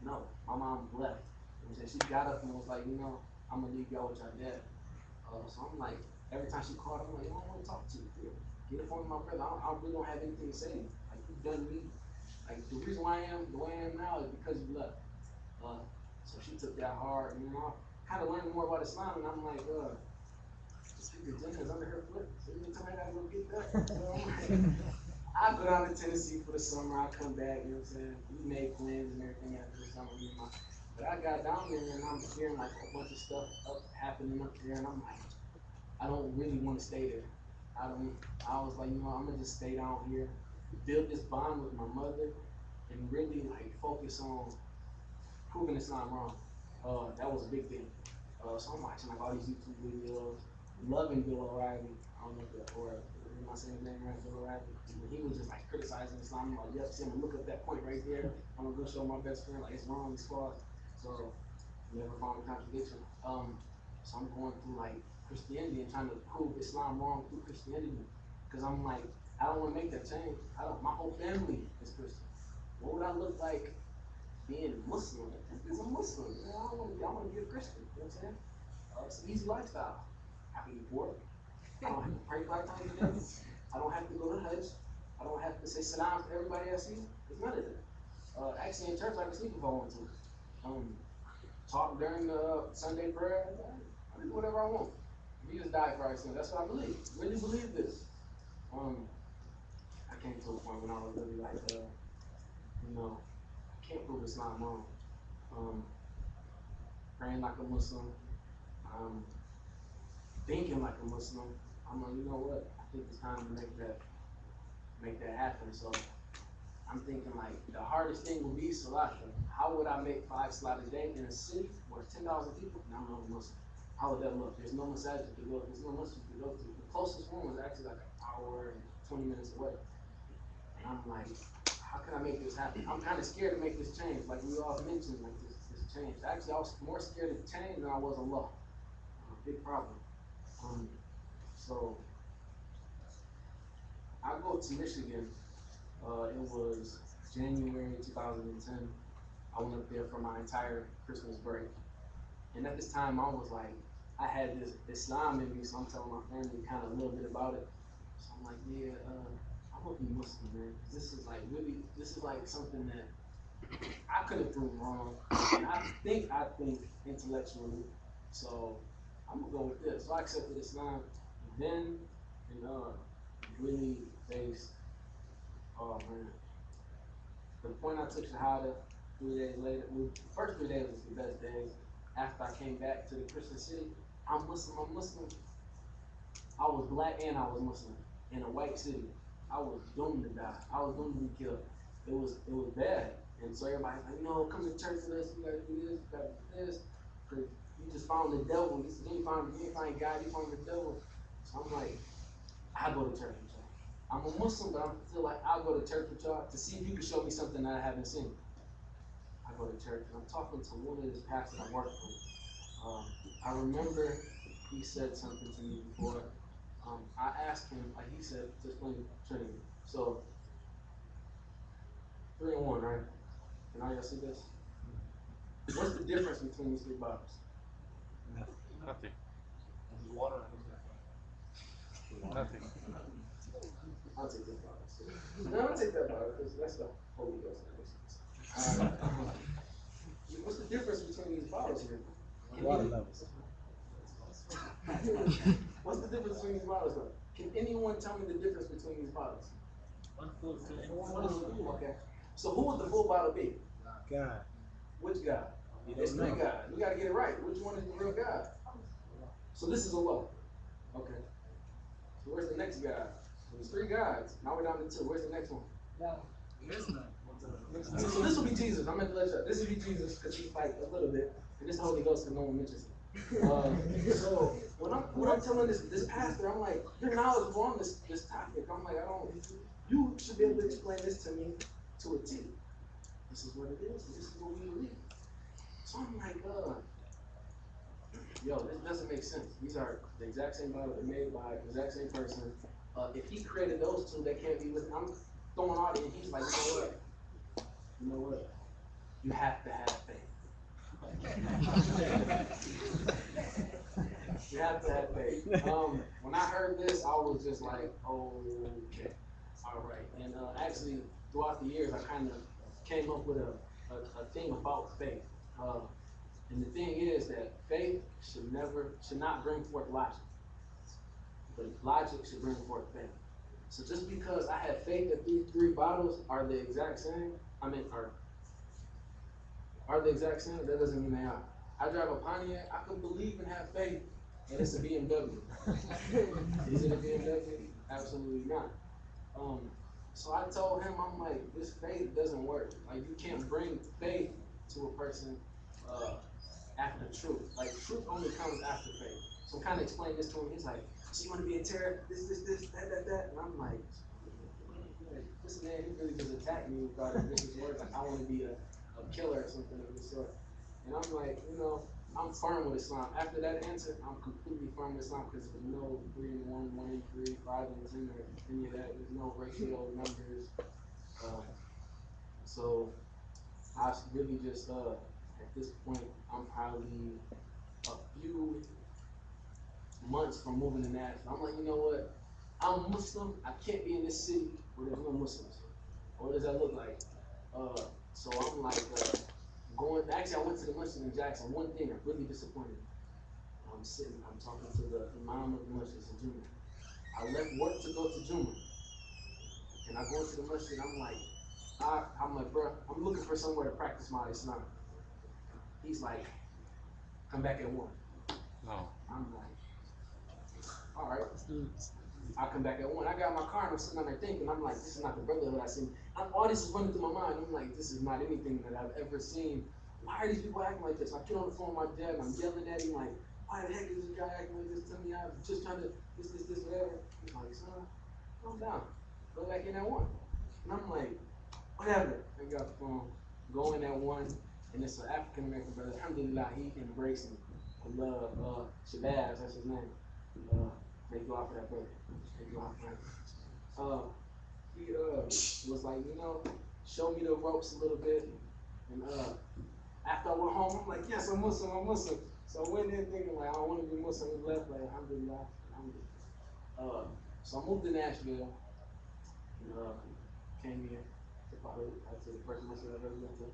No, my mom left. And she got up and was like, I'm gonna leave y'all with your dad. So I'm like, every time she called, I'm like, I don't want to talk to you. Get a phone with my brother. I really don't have anything to say to you. Like, you've done me. Like, the reason why I am the way I am now is because you left. So she took that hard, and I kind of learned more about Islam, and I'm like, speak the jinn is under her foot. So you tell me I gotta go get that. I go down to Tennessee for the summer. I come back. You know what I'm saying? We made plans and everything after the summer. But I got down there and I'm hearing like a bunch of stuff happening up there, and I'm like, I don't really want to stay there. I was like, I'm gonna just stay down here, build this bond with my mother, and really like focus on proving Islam wrong. That was a big thing. So I'm watching like all these YouTube videos, loving Bill O'Reilly. I don't know if that, or am I saying his name right? Bill O'Reilly. He was just like criticizing Islam. I'm like, yep, see, I'm gonna look up that point right there. I'm gonna go show my best friend like it's wrong, it's false. So never found a contradiction. So I'm going through like Christianity and trying to prove Islam wrong through Christianity, because I'm like, I don't want to make that change. My whole family is Christian. What would I look like being Muslim? Because I'm Muslim. I want to be a Christian. You know what I'm saying? It's an easy lifestyle. I can eat pork. I don't have to pray 5 times a day. I don't have to go to Hajj. I don't have to say salam to everybody I see. There's none of that. Actually, in church, I can sleep if I want to. Talk during the Sunday prayer. I do whatever I want. Jesus died for our sins. That's what I believe. Really believe this. I came to a point when I was really like, I can't prove Islam wrong. Praying like a Muslim, thinking like a Muslim. I'm like, you know what? I think it's time to make that happen. So I'm thinking like the hardest thing would be salat. How would I make 5 salat a day in a city where 10,000 people? And I'm not a Muslim. How would that look? There's no masajid to go. There's no Muslim to go to. The closest one was actually like an hour and 20 minutes away. And I'm like, how can I make this happen? I'm kind of scared to make this change. Like we all mentioned, like this change. Actually, I was more scared of change than I was Allah. Big problem. So I go to Michigan. It was January 2010. I went up there for my entire Christmas break. And at this time, I was like, I had this Islam in me, so I'm telling my family kind of a little bit about it. So I'm like, yeah, I want to be Muslim, man. This is like something that I could have proven wrong. And I think intellectually. So I'm gonna go with this. So I accepted Islam. Then, really faced, oh man. The point I took Shahada 3 days later, the first 3 days was the best days. After I came back to the Christian city, I'm Muslim. I was black and I was Muslim in a white city. I was doomed to die. I was doomed to be killed. It was bad. And so everybody's like, come to church with us. You gotta do this. You gotta do this. Cause you just found the devil. You didn't find God. You found the devil. So I'm like, I go to church with y'all. I'm a Muslim, but I'm still like, I'll go to church with y'all to see if you can show me something that I haven't seen. I go to church and I'm talking to one of his pastors I work with. I remember he said something to me before. I asked him, like he said, to explain the Trinity. So, 3 and 1, right? Can all y'all see this? What's the difference between these 3 bottles? Nothing. Water. Nothing. I'll take this bottle. No, I'll take that bottle because that's the Holy Ghost. What's the difference between these bottles here? Water levels. What's the difference between these bottles though? Can anyone tell me the difference between these bottles? One full, One is full, okay. So who would the full bottle be? God. Which God? You There's don't 3 know. gods. We gotta get it right. Which one is the real God? So this is Allah. Okay. So where's the next God? There's 3 gods. Now we're down to 2. Where's the next one? So this will be Jesus. I'm gonna let you. This will be Jesus because he fight a little bit, and this is the Holy Ghost because no one mentions it. So when I'm telling this pastor, I'm like, you're knowledgeable on this topic. I'm like, you should be able to explain this to me to a T. This is what it is. This is what we believe. So I'm like, this doesn't make sense. These are the exact same bottle. They're made by the exact same person. If he created those 2, they can't be with. I'm throwing all in. He's like, you know what? You have to have faith. You have to have faith. When I heard this, I was just like, oh, okay, all right. And actually, throughout the years, I kind of came up with a thing about faith. And the thing is that faith should not bring forth logic, but logic should bring forth faith. So just because I have faith that these three bottles are the exact same, are the exact same, that doesn't mean they are. I drive a Pontiac, I can believe and have faith that it's a BMW. Is it a BMW? Absolutely not. So I told him, I'm like, this faith doesn't work. Like, you can't bring faith to a person after truth. Like, truth only comes after faith. So I'm kind of explaining this to him. He's like, so you want to be a terror? This, that. And I'm like, this man, he really just attacked me regarding this is work. Like, I want to be a killer or something of this sort. And I'm like, I'm firm with Islam. After that answer, I'm completely firm with Islam because there's no 3 and 1, 1 and 3, 5 and 10, or any of that. There's no ratio numbers. So I really just, at this point, I'm probably a few months from moving to Nashville. I'm like, you know what? I'm Muslim. I can't be in this city where there's no Muslims. What does that look like? So I'm like, actually I went to the masjid in Jackson. One thing that really disappointed me. I'm talking to the imam of the masjid in Juma. I left work to go to Juma. And I go into the masjid, I'm like, bro, I'm looking for somewhere to practice my Islam. He's like, come back at 1. Oh. I'm like, all right. I come back at 1. I got my car and I'm sitting on there thinking, I'm like, this is not the brotherhood I seen. All this is running through my mind. I'm like, this is not anything that I've ever seen. Why are these people acting like this? I get on the phone with my dad and I'm yelling at him like, why the heck is this guy acting like this to me? I was just trying to this, whatever. He's like, son, calm down. Go back in at 1. And I'm like, whatever. I got the phone, go in at 1, and it's an African American brother. Alhamdulillah, he embraced me. I love Shabazz, that's his name. Thank you all for that, brother. Thank you all for that. He was like, show me the ropes a little bit. And after I went home, I'm like, yes, I'm Muslim. So I went in thinking like, I don't want to be Muslim. We left like, alhamdulillah. So I moved to Nashville and came here to Al-Farooq. That's the first Muslim I've ever been to.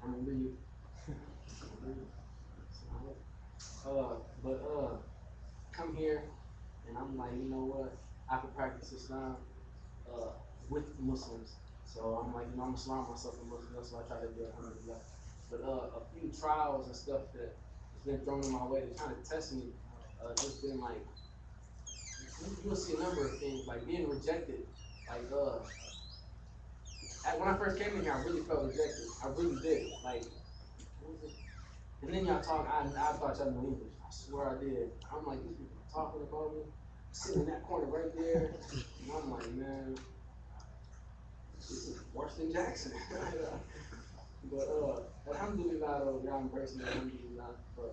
I remember you. Come here and I'm like, you know what? I can practice Islam with Muslims. So I'm like, I'm Islam myself a Muslim. That's what I try to do. Alhamdulillah. But a few trials and stuff that has been thrown in my way to kind of test me, just been like, you'll see a number of things, like being rejected. Like, when I first came in here, I really felt rejected. I really did. Like, what was it? And then y'all talk, I thought y'all knew English. I swear I did. I'm like, these people are talking about me, sitting in that corner right there. And I'm like, man, this is worse than Jackson. But alhamdulillah, though, y'all in person, alhamdulillah. But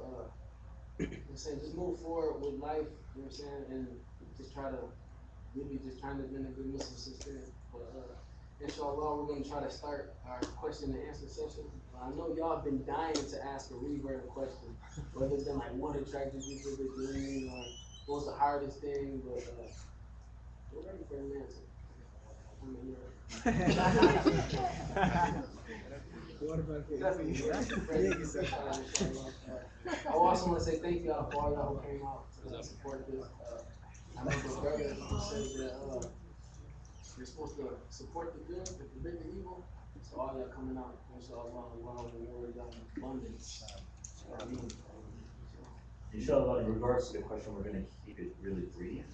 I'm saying, just move forward with life, you know what I'm saying, and just trying to be a good Muslim sister. But inshallah, we're going to try to start our question and answer session. I know y'all have been dying to ask a revert question, whether it's been like, what attracted you to the dream, or what was the hardest thing, but we're ready for an answer. What about I also want to say thank y'all for all y'all who came out to support this. I know my brother said that you're supposed to support the good and forbid the evil. So all y'all coming out, inshallah, Allah will reward y'all in abundance. Inshallah, in regards to the question, we're going to keep it really brief,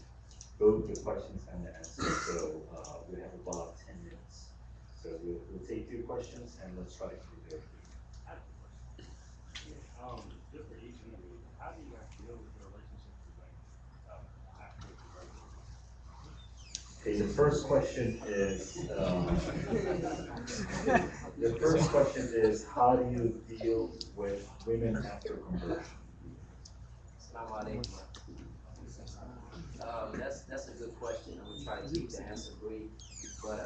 both the questions and the answers. So we have about 10 minutes. So we'll take 2 questions and let's try to keep it very brief. Just for each of you, how do you guys deal with your relationships with after the Okay, the first question is how do you deal with women after conversion? Assalamu alaikum. That's a good question. I'm gonna try to keep the answer brief. But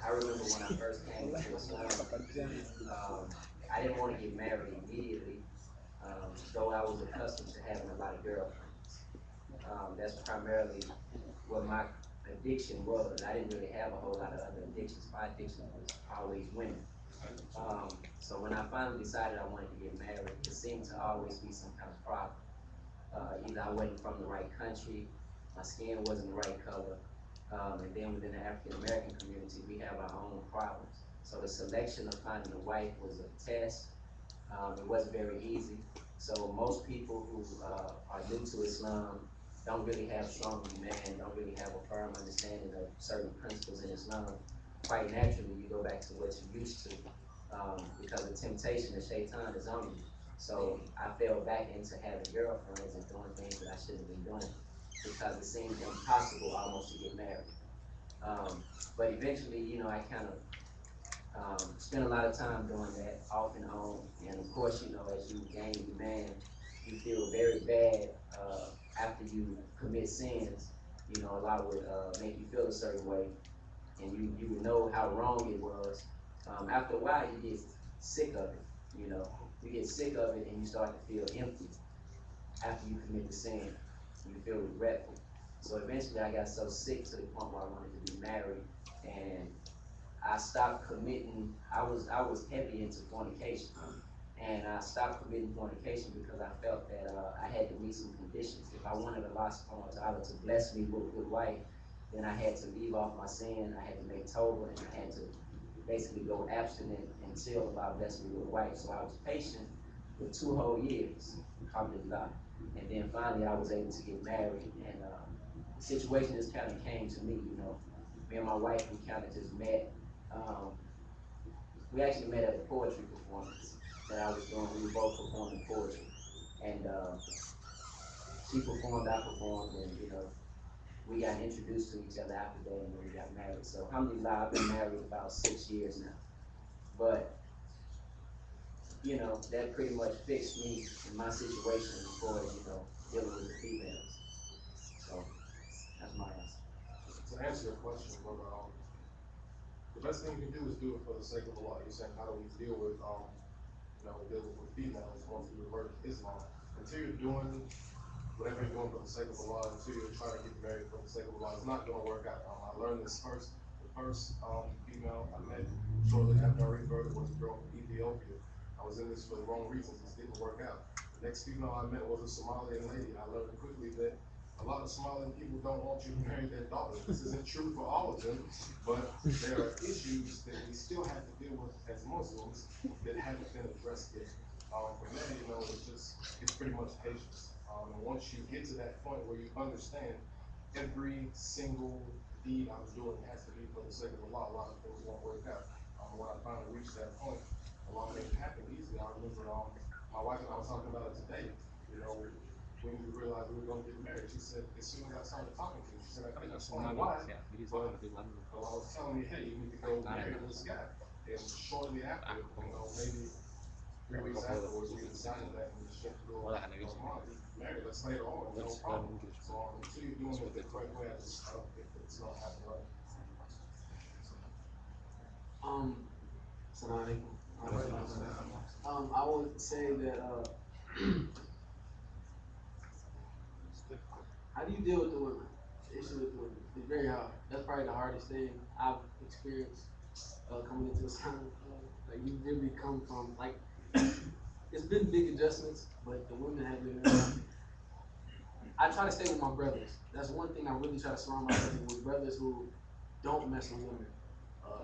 I remember when I first came to Islam, I didn't want to get married immediately, though I was accustomed to having a lot of girlfriends. That's primarily what my addiction was. I didn't really have a whole lot of other addictions. My addiction was always women. So when I finally decided I wanted to get married, it seemed to always be some kind of problem. Either I wasn't from the right country, my skin wasn't the right color, and then within the African American community, we have our own problems. So the selection of finding a wife was a test. It wasn't very easy. So most people who are new to Islam don't really have strong iman, don't really have a firm understanding of certain principles in Islam. Quite naturally, you go back to what you're used to, because the temptation, the shaitan, is on you. So I fell back into having girlfriends and doing things that I shouldn't have been doing because it seemed impossible almost to get married. But eventually, I kind of spent a lot of time doing that off and on. And of course, as you gain demand, you feel very bad after you commit sins. A lot would make you feel a certain way, and you would know how wrong it was. After a while, you get sick of it. You get sick of it, and you start to feel empty after you commit the sin. You feel regretful. So eventually, I got so sick to the point where I wanted to be married, and I stopped committing. I was heavy into fornication, and I stopped committing fornication because I felt that I had to meet some conditions. If I wanted Allah subhanahu wa ta'ala to bless me with a good wife, then I had to leave off my sin. I had to make tawbah, and I had to basically go abstinent until Allah blessed me with a wife. So I was patient for 2 whole years, alhamdulillah. And then finally I was able to get married, and the situation just kind of came to me. Me and my wife, we kind of just met. We actually met at a poetry performance that I was doing. We were both performing poetry, and she performed, I performed, and we got introduced to each other after that, and then we got married. So alhamdulillah, I've been married about 6 years now. But that pretty much fixed me in my situation as far as dealing with the females. So that's my answer. To answer your question, brother, the best thing you can do is do it for the sake of Allah. You're saying, how do we deal with, dealing with females once we revert to Islam? Until you're doing whatever you're doing for the sake of Allah, until you're trying to get married for the sake of Allah, it's not going to work out. I learned this first. The first female I met shortly after I reverted was a girl from Ethiopia. I was in this for the wrong reasons. This didn't work out. The next female I met was a Somalian lady. I learned quickly that a lot of Somalian people don't want you to marry their daughter. This isn't true for all of them, but there are issues that we still have to deal with as Muslims that haven't been addressed yet. From there, it's pretty much patience. And once you get to that point where you understand every single deed I was doing has to be for the sake of Allah, a lot of things won't work out. When I finally reached that point, Allah made it happen easily. I remember my wife and I was talking about it today. When we realized we were going to get married, she said, as soon as I started talking to you, she said, I couldn't explain why, but Allah was telling me, hey, you need to go marry this guy. And shortly after, maybe 3 weeks afterwards, we decided that we should go married us later on, no problem. So until you're doing it the correct way, I don't think it's going to happen right. Assalamu alaikum. I would say that how do you deal with the women? The issue with the women. It's very hard. That's probably the hardest thing I've experienced coming into Islam. Like you really come from it's been big adjustments, but the women have been. I try to stay with my brothers. That's one thing I really try to surround myself with brothers who don't mess with women.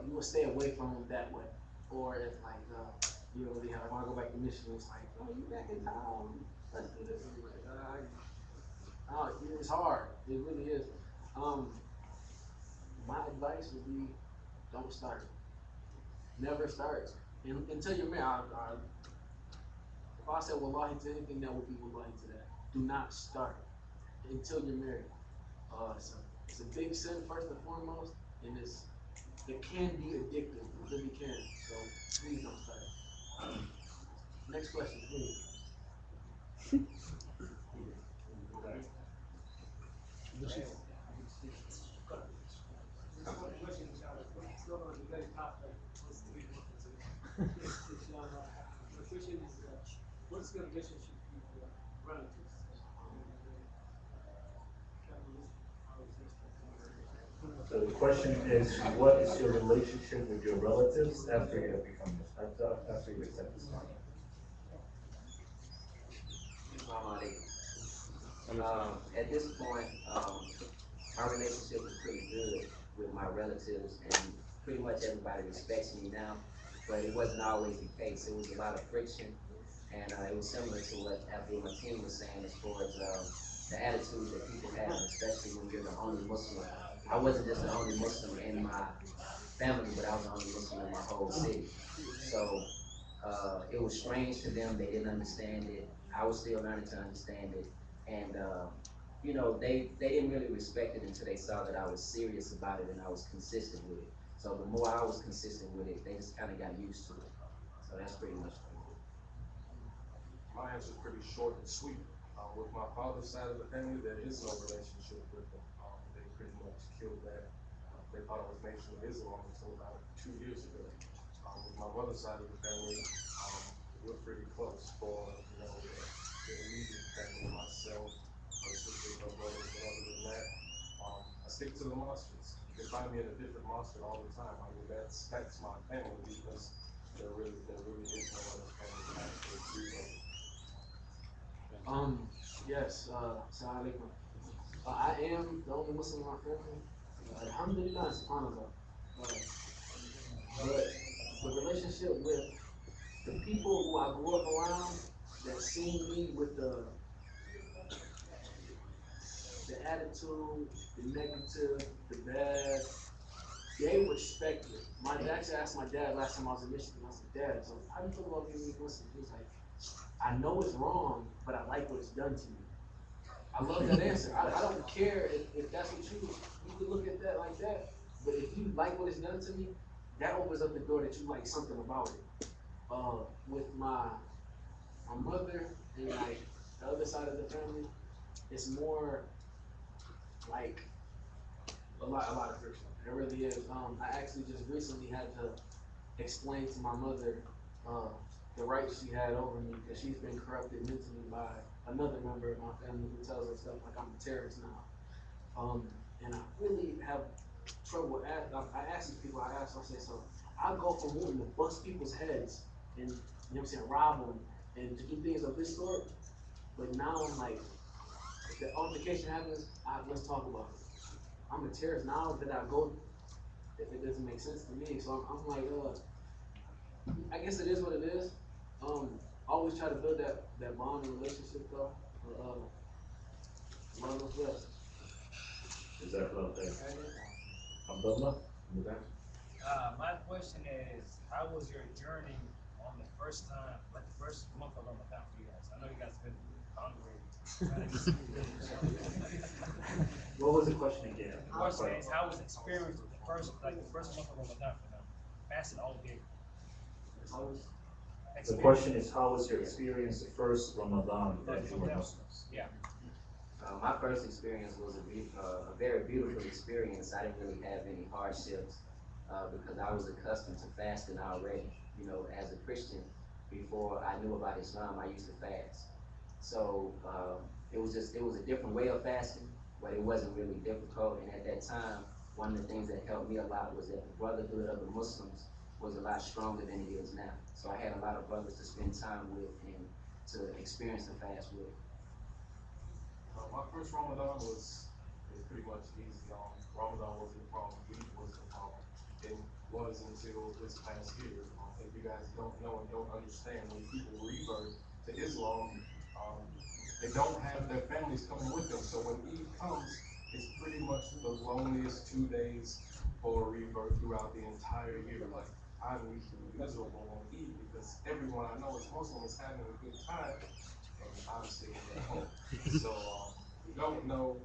You will stay away from them that way. Or if they have, I want to go back to Michigan, it's like, oh, you back in town, let's do this. It's hard. It really is. My advice would be, don't start. Never start. Until you're married. If I said wallahi to anything, that would be wallahi to that. Do not start until you're married. So it's a big sin first and foremost, and it can be addictive. It really can. So please don't start. Next question, please. The question is, what's the relationship with relatives? So the question is, what is your relationship with your relatives after you have become, after you accept Islam? At this point, my relationship is pretty good with my relatives, and pretty much everybody respects me now. But it wasn't always the case. It was a lot of friction, and it was similar to what Abdul Mateen was saying as far as the attitude that people have, especially when you're the only Muslim. I wasn't just the only Muslim in my family, but I was the only Muslim in my whole city. So it was strange to them. They didn't understand it. I was still learning to understand it. And, you know, they didn't really respect it until they saw that I was serious about it and I was consistent with it. So the more I was consistent with it, they just kind of got used to it. So that's pretty much what it is. My answer is pretty short and sweet. With my father's side of the family, there is no relationship with them. They pretty much killed that. They thought it was Nation of Islam until about 2 years ago. With my mother's side of the family, we're pretty close for, you know, the immediate family, myself, my sisters, my brothers, but other than that, I stick to the mosques. You can find me at a different mosque all the time. I mean, that's my family because there really is no other family that actually do that. Yes, Assalamu alaikum. I am the only Muslim in my family. Alhamdulillah, subhanAllah. But the relationship with the people who I grew up around that seen me with the attitude, the negative, the bad, they respect it. My dad actually asked my dad last time I was in Michigan, I said, Dad, so how do you feel about being Muslim? He was like, I know it's wrong, but I like what it's done to me. I love that answer. I don't care if that's what you can look at that like that, but if you like what it's done to me, that opens up the door that you like something about it. With my mother and like the other side of the family, it's more like a lot of friction. It really is. I actually just recently had to explain to my mother the rights she had over me because she's been corrupted mentally by another member of my family who tells her stuff like I'm a terrorist now. And I really have trouble. I ask these people. I say, so I go from wanting to bust people's heads and, you know what I'm saying, rob them and to do things of this sort. But now I'm like, if the altercation happens, let's talk about it. I'm a terrorist now that I go. It doesn't make sense to me. So I'm like, I guess it is what it is. Always try to build that bond and relationship though. Love is best. Is that what Abdullah? In the back? My question is, how was your journey on the first time, like the first month of Ramadan for you guys? I know you guys have been hungry. What was the question again? The question is, how was the experience with the first month of Ramadan for them? Fasting all day. The question is, how was your experience the first Ramadan that you were Muslims? Yeah. My first experience was a very beautiful experience. I didn't really have any hardships because I was accustomed to fasting already. You know, as a Christian, before I knew about Islam, I used to fast. So it was a different way of fasting, but it wasn't really difficult. And at that time, one of the things that helped me a lot was that the brotherhood of the Muslims was a lot stronger than it is now. So I had a lot of brothers to spend time with and to experience the fast with. My first Ramadan was pretty much easy. Ramadan wasn't a problem. Eid wasn't a problem. It was until this past year. If you guys don't know and don't understand, when people revert to Islam, they don't have their families coming with them. So when Eid comes, it's pretty much the loneliest 2 days for a revert throughout the entire year. Like, I'm usually miserable on Eid because everyone I know is Muslim is having a good time, and I'm sitting at home. So you don't know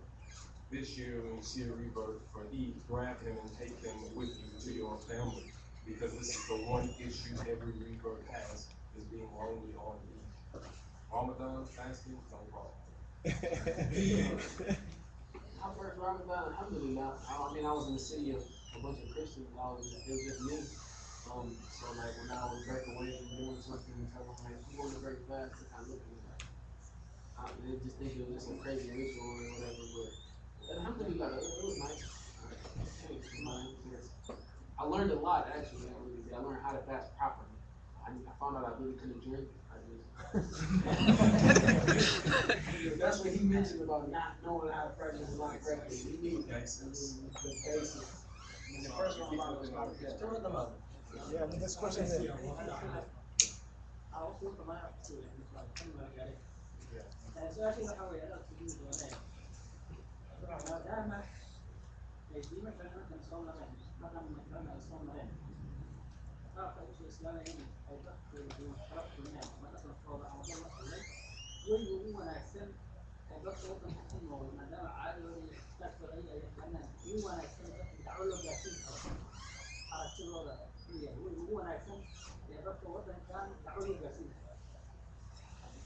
this year when you see a rebirth for Eid, grab him and take him with you to your family, because this is the one issue every rebirth has, is being lonely on Eid. Ramadan fasting, no problem. My first Ramadan, alhamdulillah. I mean, I was in the city of a bunch of Christians. It was just me. So like when I would break away from doing something and tell them like, I'm going to break fast, they kind of look at me like, they just think it was just a crazy ritual or whatever. But alhamdulillah, it was nice. I learned a lot actually. I really did. I learned how to fast properly. I found out I really couldn't drink. That's what he mentioned about not knowing how to practice a lot correctly. He needs the basics. And the first one about was about that. Yeah, this question is.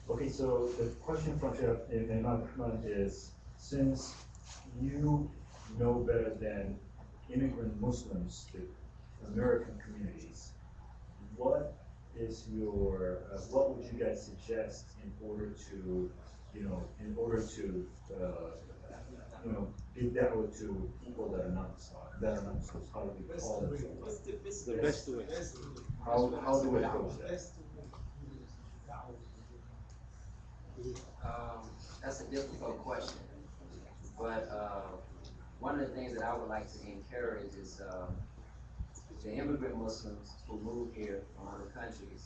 Okay, so the question from Imam is, since you know better than immigrant Muslims, the American communities, what is your, what would you guys suggest in order to, in order to, give da'wah to people that are not Muslims, how do we call them? The best way. How do we approach that? That's a difficult question, but one of the things that I would like to encourage is the immigrant Muslims who move here from other countries.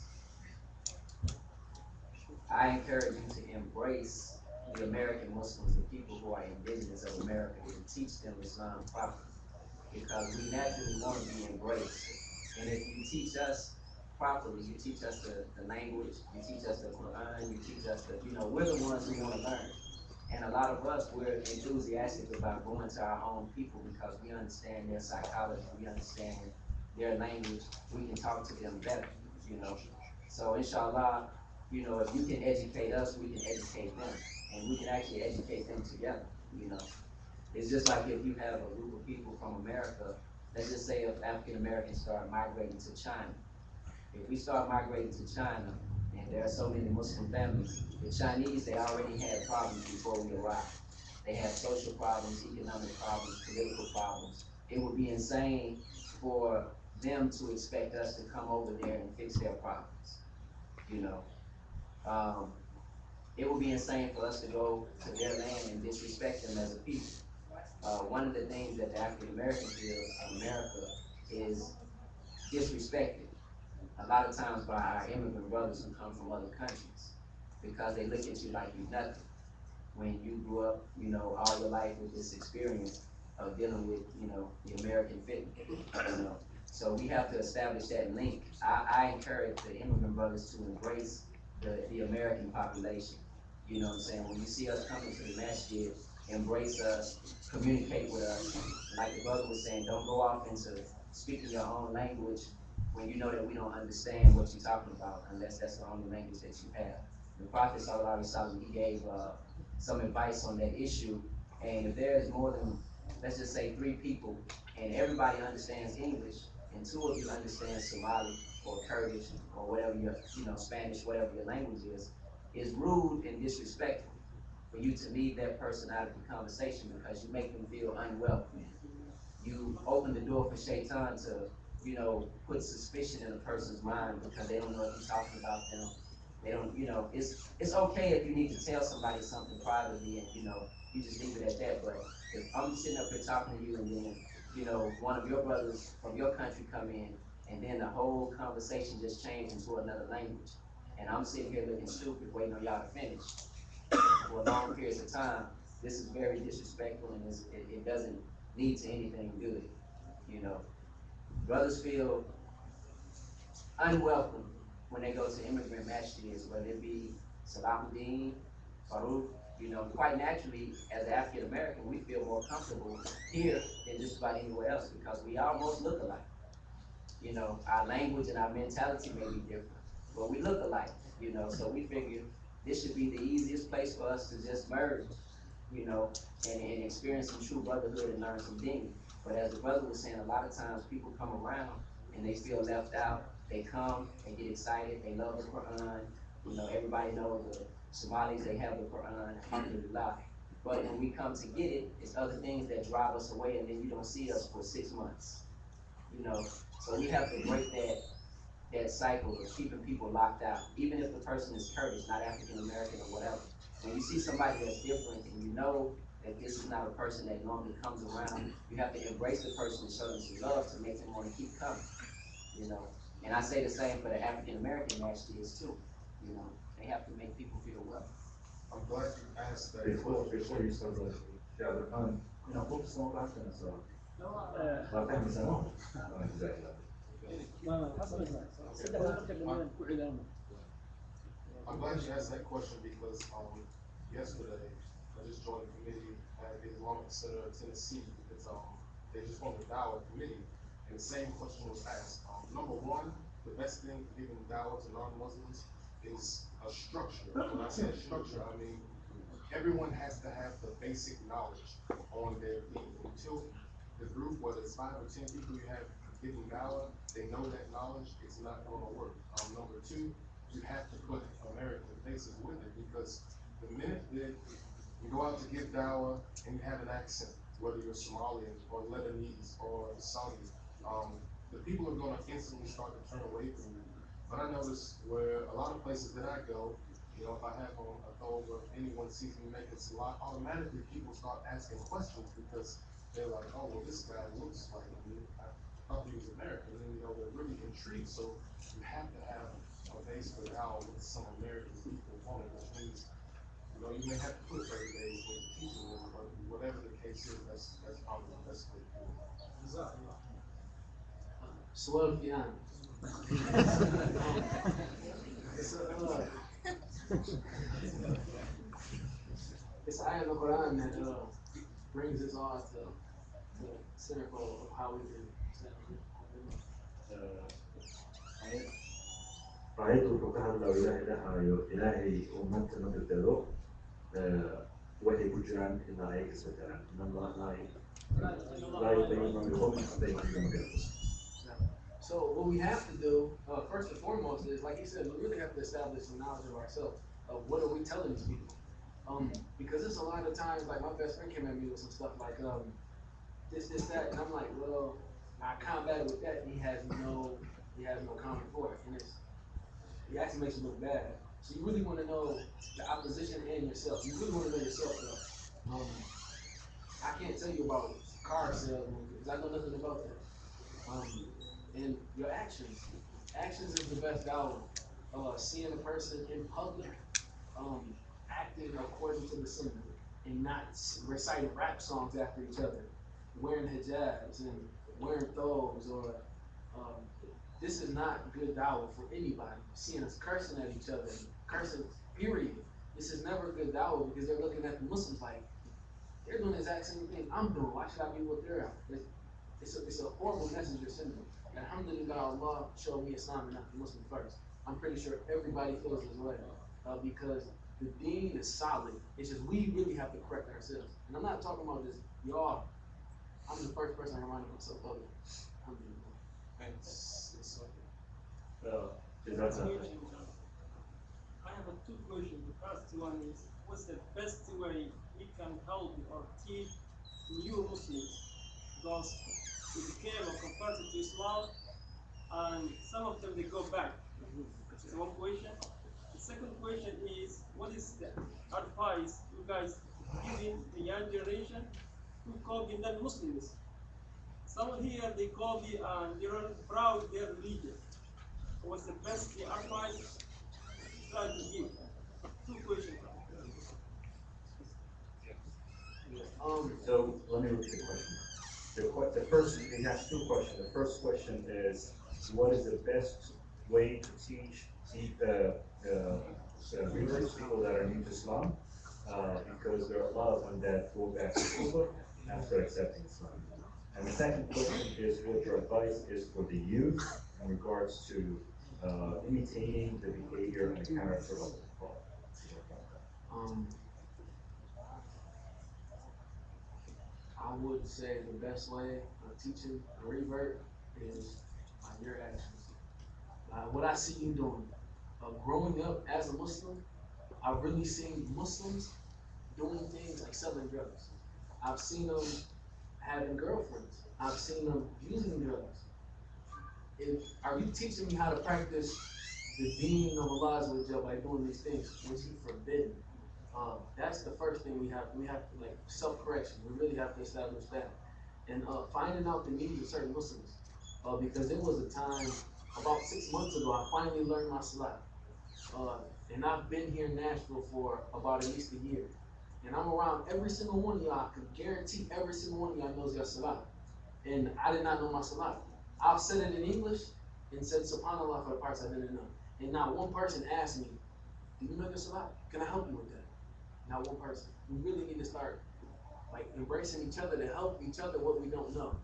I encourage you to embrace the American Muslims, the people who are indigenous of America, and teach them Islam properly, because we naturally want to be embraced. And if you teach us properly, you teach us the language, you teach us the Quran, you teach us we're the ones who want to learn. And a lot of us, we're enthusiastic about going to our own people because we understand their psychology, we understand their language, we can talk to them better, So inshallah, if you can educate us, we can educate them. And we can actually educate them together. It's just like if you have a group of people from America, let's just say if African Americans start migrating to China. If we start migrating to China, and there are so many Muslim families, the Chinese, they already had problems before we arrived. They had social problems, economic problems, political problems. It would be insane for them to expect us to come over there and fix their problems. It would be insane for us to go to their land and disrespect them as a people. One of the things that the African American feels in America is disrespected a lot of times by our immigrant brothers who come from other countries, because they look at you like you're nothing when you grew up, all your life with this experience of dealing with, the American fitness. So we have to establish that link. I encourage the immigrant brothers to embrace the American population. You know what I'm saying? When you see us coming to the masjid, embrace us, communicate with us. Like the brother was saying, don't go off into speaking your own language when you know that we don't understand what you're talking about, unless that's the only language that you have. The Prophet sallallahu alaihi wasallam, he gave some advice on that issue, and if there's more than, let's just say 3 people, and everybody understands English, and 2 of you understand Somali or Kurdish or whatever your, Spanish, whatever your language is rude and disrespectful for you to leave that person out of the conversation because you make them feel unwelcome. You open the door for Shaitan to, put suspicion in a person's mind because they don't know if you're talking about them. They don't, it's okay if you need to tell somebody something privately and, you just leave it at that. But if I'm sitting up here talking to you and then, one of your brothers from your country come in and then the whole conversation just changed into another language. And I'm sitting here looking stupid waiting on y'all to finish for long periods of time. This is very disrespectful and it doesn't lead to anything good. Brothers feel unwelcome when they go to immigrant masjids, whether it be Salahuddin, Farooq. Quite naturally, as African American, we feel more comfortable here than just about anywhere else because we almost look alike. Our language and our mentality may be different, but we look alike. So we figure this should be the easiest place for us to just merge, and experience some true brotherhood and learn some deen. But as the brother was saying, a lot of times people come around and they feel left out. They come, they get excited, they love the Quran. Everybody knows the Somalis, they have the Quran, alhamdulillah. But when we come to get it, it's other things that drive us away, and then you don't see us for 6 months. You know, so we have to break that cycle of keeping people locked out, even if the person is Kurdish, not African American or whatever. When you see somebody that's different and you know that this is not a person that normally comes around, you have to embrace the person and show them some love to make them want to keep coming. You know, and I say the same for the African American nationalists too. You know, they have to make people feel welcome. I'm glad you asked that Before question. you start, yeah, focus on that and so. I'm glad you asked that question because yesterday I just joined a committee at the Islamic Center of Tennessee because they just formed a dawah committee and the same question was asked. Number one, the best thing for giving dawah to non-Muslims is a structure. When I say structure, I mean everyone has to have the basic knowledge on their deen. Until the group, whether it's 5 or 10 people you have giving dawah, they know that knowledge, it's not going to work. Number two, you have to put American faces with it because the minute that you go out to give dawah and you have an accent, whether you're Somalian or Lebanese or Saudi, the people are going to instantly start to turn away from you. But I notice where a lot of places that I go, you know, if I have on a thobe or anyone sees me make a salat, automatically people start asking questions because they're like, oh, well, this guy looks like me. I thought he was American, and you know, they're really intrigued. So you have to have a base for now with some American people on it, which means, you know, you may have to put 30 days into teaching them, but whatever the case is, that's probably the best way to do it. Swell Fian. It's an ayah in the Quran that brings us all to the circle of how we can stand. رأيت فقهاء لو إلهي ومنت نبتدو وحي كجران إن آية كسبتنا إن الله لا يبين من يقوم بين من. So what we have to do, first and foremost, is like you said, we really have to establish some knowledge of ourselves of what are we telling these people. Because there's a lot of times, like my best friend came at me with some stuff like this, that, and I'm like, well, I combated with that. And he has no comment for it, and it actually makes you look bad. So you really want to know the opposition and yourself. You really want to know yourself, though. I can't tell you about car salesmen because I know nothing about that. And your actions. Actions is the best dawah. Seeing a person in public, acting according to the sunnah, and not reciting rap songs after each other, wearing hijabs and wearing thobes, or this is not good dawah for anybody. Seeing us cursing at each other, cursing, period. This is never good dawah because they're looking at the Muslims like they're doing the exact same thing I'm doing. Why should I be what they're at? It's a horrible message you're sending. Alhamdulillah, Allah showed me Islam and not the Muslim first. I'm pretty sure everybody feels this way because the deen is solid. It's just we really have to correct ourselves. And I'm not talking about just y'all. I'm the first person I remind myself of it. Alhamdulillah. It's I have two questions. The first one is, what's the best way we can help or teach new Muslims? Because they became or converted to Islam, and some of them they go back. That's one question. The second question is, what is the advice you guys giving the young generation who copy non-Muslims? Some here they copy and they're proud of their religion. What's the best advice try to give? Two questions. So let me repeat the question. The first, he has two questions. The first question is, what is the best way to teach the readers, people that are new to Islam? Because there are a lot of them that go back to Kufr after accepting Islam. And the second question is what your advice is for the youth in regards to imitating the behavior and the character of the Prophet. I would say the best way of teaching a revert is by your actions. What I see you doing, growing up as a Muslim, I've really seen Muslims doing things like selling drugs. I've seen them having girlfriends. I've seen them using drugs. Are you teaching me how to practice the deen of Allah's by doing these things, which He forbidden? That's the first thing we have. We have to like self-correction. We really have to establish that, and finding out the needs of certain Muslims, because there was a time about 6 months ago I finally learned my salat, and I've been here in Nashville for about at least a year, and I'm around every single one of y'all. I can guarantee every single one of y'all knows their salat, and I did not know my salat. I've said it in English and said subhanallah for the parts I didn't know, and not one person asked me, "Do you know your salat? Can I help you with that?" Not one person. We really need to start like embracing each other to help each other what we don't know.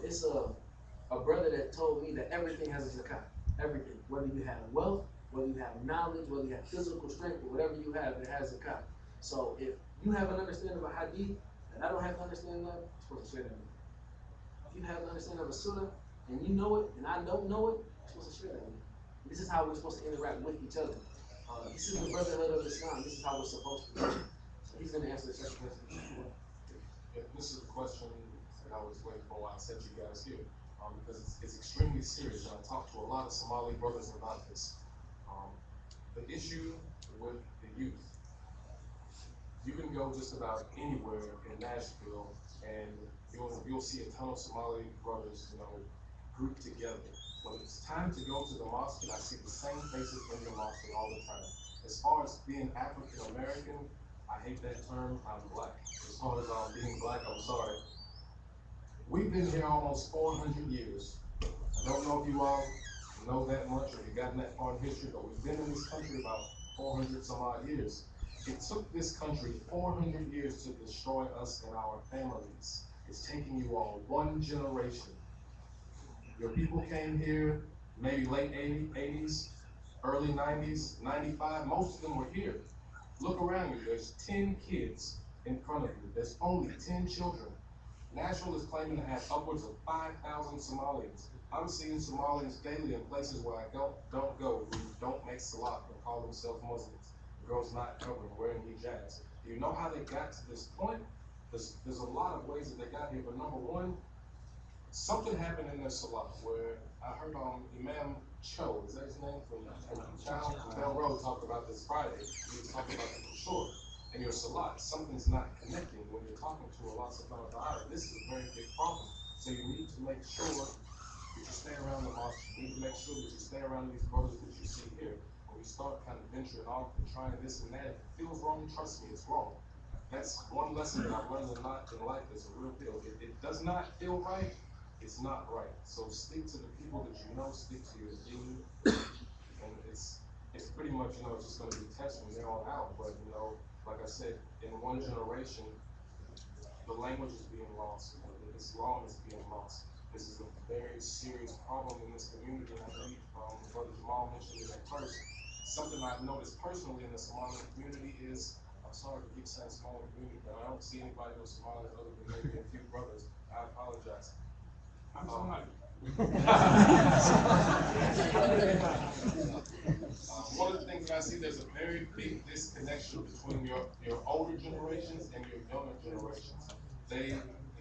It's a brother that told me that everything has a zakat. Everything. Whether you have wealth, whether you have knowledge, whether you have physical strength, or whatever you have, it has zakat. So if you have an understanding of a hadith that I don't have an understanding of, you're supposed to share that with me. If you have an understanding of a surah and you know it and I don't know it, you're supposed to share that with me. This is how we're supposed to interact with each other. This is the brotherhood of Islam. This is how we're supposed to be. So he's going to answer the second question. Yeah, this is a question that I was waiting for while I sent you guys here, because it's extremely serious, and I talked to a lot of Somali brothers about this. The issue with the youth, you can go just about anywhere in Nashville, and you'll see a ton of Somali brothers, grouped together. When it's time to go to the mosque, I see the same faces in the mosque all the time. As far as being African American, I hate that term, I'm black. As far as being black, I'm sorry. We've been here almost 400 years. I don't know if you all know that much or you've gotten that far in history, but we've been in this country about 400 some odd years. It took this country 400 years to destroy us and our families. It's taking you all one generation. Your people came here maybe late 80s, early 90s, 95, most of them were here. Look around you, there's 10 kids in front of you. There's only 10 children. Nashville is claiming to have upwards of 5,000 Somalians. I'm seeing Somalians daily in places where I don't go, who don't make salat and call themselves Muslims. The girls not covered, wearing hijabs. Do you know how they got to this point? There's a lot of ways that they got here, but number one, something happened in their salat where I heard Imam Cho, is that his name? From Bell Road talked about this Friday. He was talking about the short. In your salat, something's not connecting when you're talking to Allah subhanahu wa ta'ala. This is a very big problem. So you need to make sure that you stay around the mosque. You need to make sure that you stay around these brothers that you see here. When you start kind of venturing off and trying this and that, if it feels wrong, trust me, it's wrong. That's one lesson that I've learned in life. It's a real deal. If it does not feel right, it's not right. So stick to the people that you know, stick to your deen, and it's pretty much, it's just going to be testing from there on out. But, like I said, in one generation, the language is being lost. Islam is being lost. This is a very serious problem in this community. And I believe Brother Jamal mentioned it at first. Something I've noticed personally in the Somali community is, I'm sorry to keep saying Somali community, but I don't see anybody who's Somali other than maybe a few brothers. I apologize. I'm Somali. One of the things that I see, there's a very big disconnection between your older generations and your younger generations. They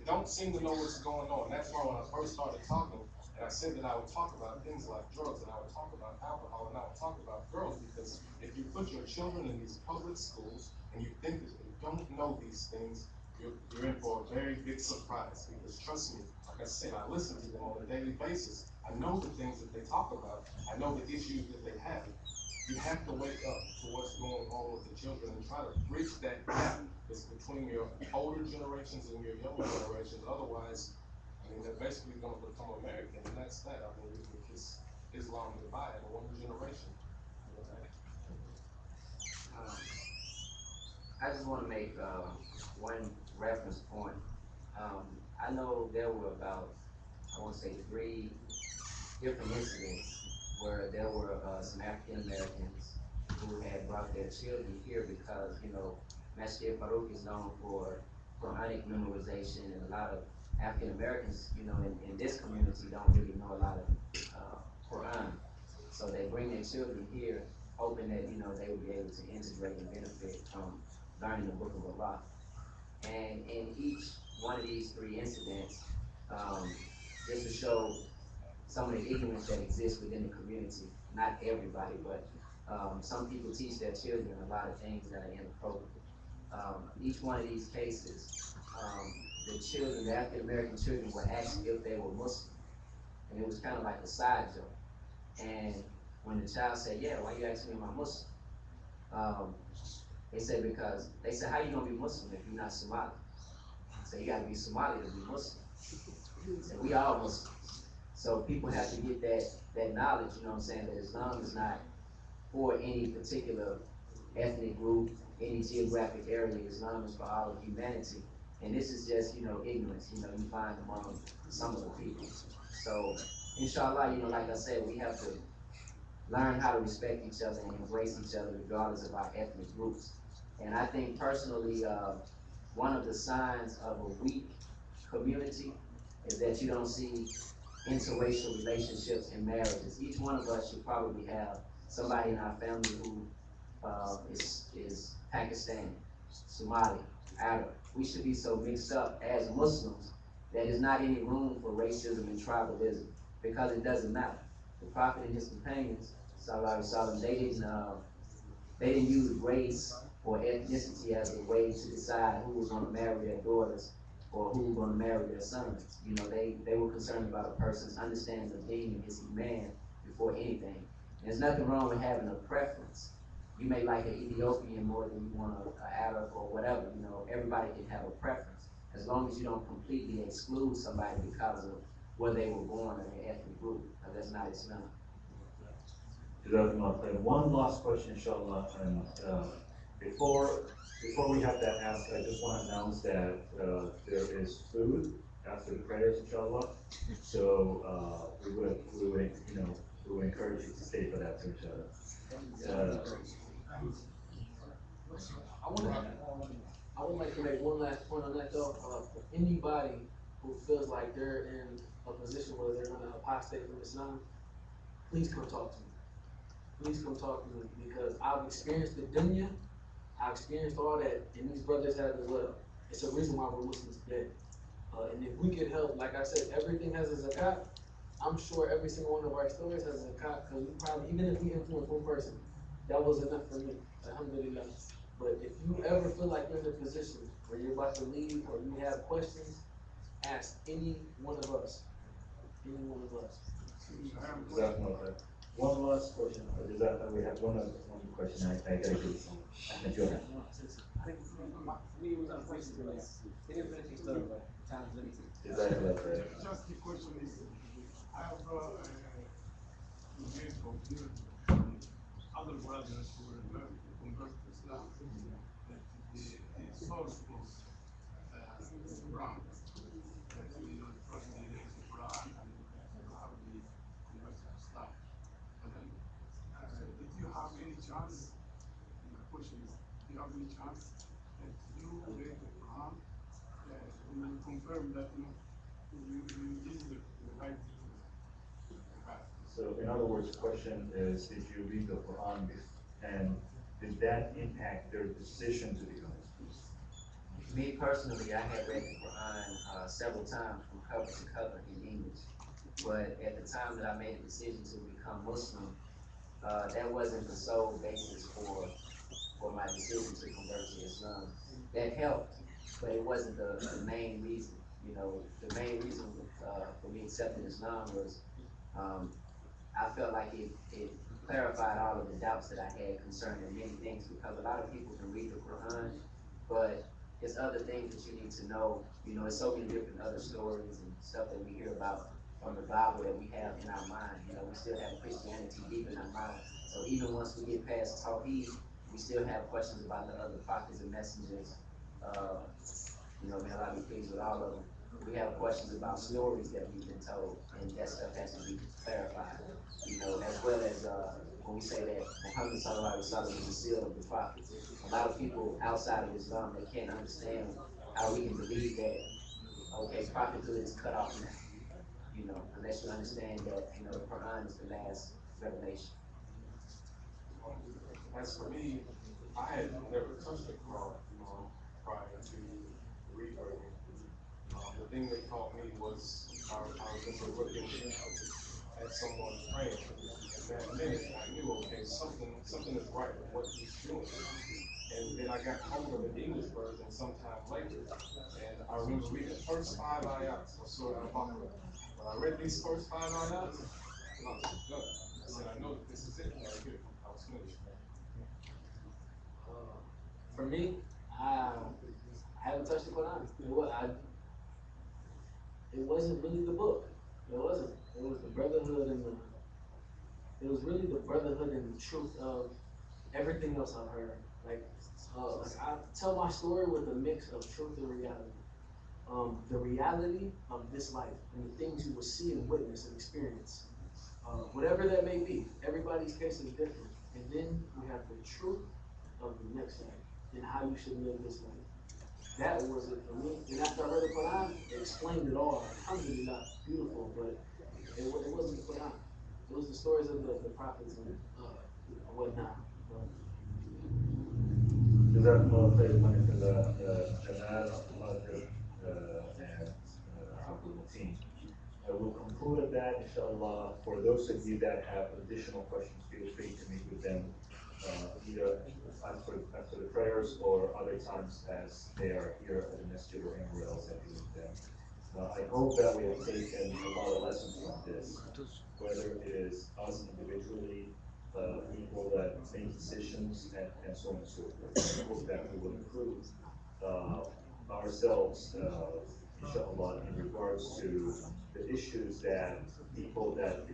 don't seem to know what's going on. That's why when I first started talking, and I said that I would talk about things like drugs, and I would talk about alcohol, and I would talk about girls, because if you put your children in these public schools and you think that they don't know these things, you're in for a very big surprise. Because trust me, like I said, I listen to them on a daily basis. I know the things that they talk about. I know the issues that they have. You have to wake up to what's going on with the children and try to bridge that gap that's between your older generations and your younger generations. Otherwise, they're basically going to become American, and that's that. I mean, we can kiss Islam goodbye in one generation. I just want to make one reference point. I know there were about, I want to say 3 different incidents where there were some African Americans who had brought their children here because, Masjid Al-Farooq is known for Quranic memorization, and a lot of African Americans, in this community don't really know a lot of Quran. So they bring their children here, hoping that, they will be able to integrate and benefit from learning the Book of Allah. And in each one of these three incidents, just to show some of the ignorance that exists within the community, not everybody, but some people teach their children a lot of things that are inappropriate. Each one of these cases, the children, the African American children, were asked if they were Muslim, and it was kind of like a side joke. And when the child said, "Yeah, why you asking me am I Muslim?" They said because they said, "How you gonna be Muslim if you're not Somali?" So you gotta be Somali to be Muslim. And we all Muslims. So people have to get that knowledge, you know what I'm saying, that Islam is not for any particular ethnic group, any geographic area. Islam is for all of humanity. And this is just, ignorance, you find among some of the people. So, inshallah, like I said, we have to learn how to respect each other and embrace each other regardless of our ethnic groups. And I think personally, one of the signs of a weak community is that you don't see interracial relationships and marriages. Each one of us should probably have somebody in our family who is Pakistani, Somali, Arab. We should be so mixed up as Muslims that there's not any room for racism and tribalism because it doesn't matter. The Prophet and his companions, sallallahu alaihi wasallam, they didn't use race or ethnicity as a way to decide who was going to marry their daughters or who was going to marry their sons. They were concerned about a person's understanding of deen and his man before anything. There's nothing wrong with having a preference. You may like an Ethiopian more than you want an Arab or whatever. Everybody can have a preference as long as you don't completely exclude somebody because of where they were born or their ethnic group. Because that's not Islam. One last question, inshallah, and before we have that asked, I just want to announce that there is food after the prayers, inshallah. So we would encourage you to stay for that too, inshallah. I would like to make one last point on that though. Anybody who feels like they're in a position where they're going to apostate from Islam, please come talk to me. Please come talk to me because I've experienced the dunya, I've experienced all that, and these brothers have as well. It's a reason why we're Muslims today. And if we could help, like I said, everything has a zakat. I'm sure every single one of our stories has a zakat because we probably, even if we influence one person, that was enough for me. Alhamdulillah. But if you ever feel like you're in a position where you're about to leave or you have questions, ask any one of us. Any one of us. One last question. We have one question. I gotta give it some. Jordan. Just the question is, I have engaged from other brothers who were converted to Islam, that the source was Quran. That the first they read the Quran and how they converted to Islam. But then, did you have any chance? The question is, do you have any chance that you read the Quran? You confirm that you is the right path. So, in other words, the question is, did you read the Quran and did that impact their decision to become Muslims? Me personally, I had read the Quran several times from cover to cover in English. But at the time that I made the decision to become Muslim, that wasn't the sole basis for my decision to convert to Islam. That helped, but it wasn't the main reason. The main reason for me accepting Islam was I felt like it clarified all of the doubts that I had concerning many things because a lot of people can read the Quran, but there's other things that you need to know. There's so many different other stories and stuff that we hear about from the Bible that we have in our mind. We still have Christianity deep in our mind. So even once we get past Tawheed, we still have questions about the other prophets and messengers. May Allah be pleased with all of them. We have questions about stories that we've been told, and that stuff has to be clarified. As well as when we say that Muhammad sallallahu alaihi wasallam is the seal of the prophets. A lot of people outside of Islam, they can't understand how we can believe that, okay, prophethood is cut off now. Unless you understand that, the Quran is the last revelation. As for me, I had never touched the Quran, prior to thing that caught me was I remember looking at someone praying, and that minute I knew, okay, something is right with what he's doing. And then I got hold of an English version sometime later, and I remember reading the first 5 ayats of Surah Al-Baqarah. When I read these first 5 ayats, I was done. I said, I know that this is it right here. I was finished. For me, I haven't touched the Quran. It wasn't really the book. It wasn't. It was the brotherhood and the. It was really the brotherhood and the truth of everything else I've heard. Like I tell my story with a mix of truth and reality. The reality of this life and the things you will see and witness and experience, whatever that may be. Everybody's case is different. And then we have the truth of the next life and how you should live this life. That was it for me. And after I read the Quran, it explained it all. Alhamdulillah, beautiful, but it wasn't the Quran. It was the stories of the prophets and whatnot. جزاكم الله خير من جمال قادر and Abdul Mateen. We'll conclude at that, inshallah. For those of you that have additional questions, feel free to meet with them either after the prayers or other times as they are here at the masjid or anywhere else that you meet them. I hope that we have taken a lot of lessons from this, whether it is us individually, people that make decisions, and so on and so forth. I hope that we will improve ourselves, inshallah, in regards to the issues that people that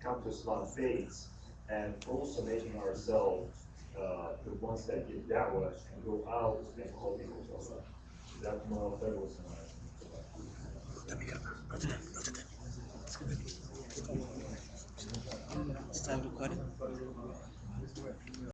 come to Islam face, and also making ourselves the ones that give da'wah and go out and call people to Allah. Jazakumullah khair wa It's time recording.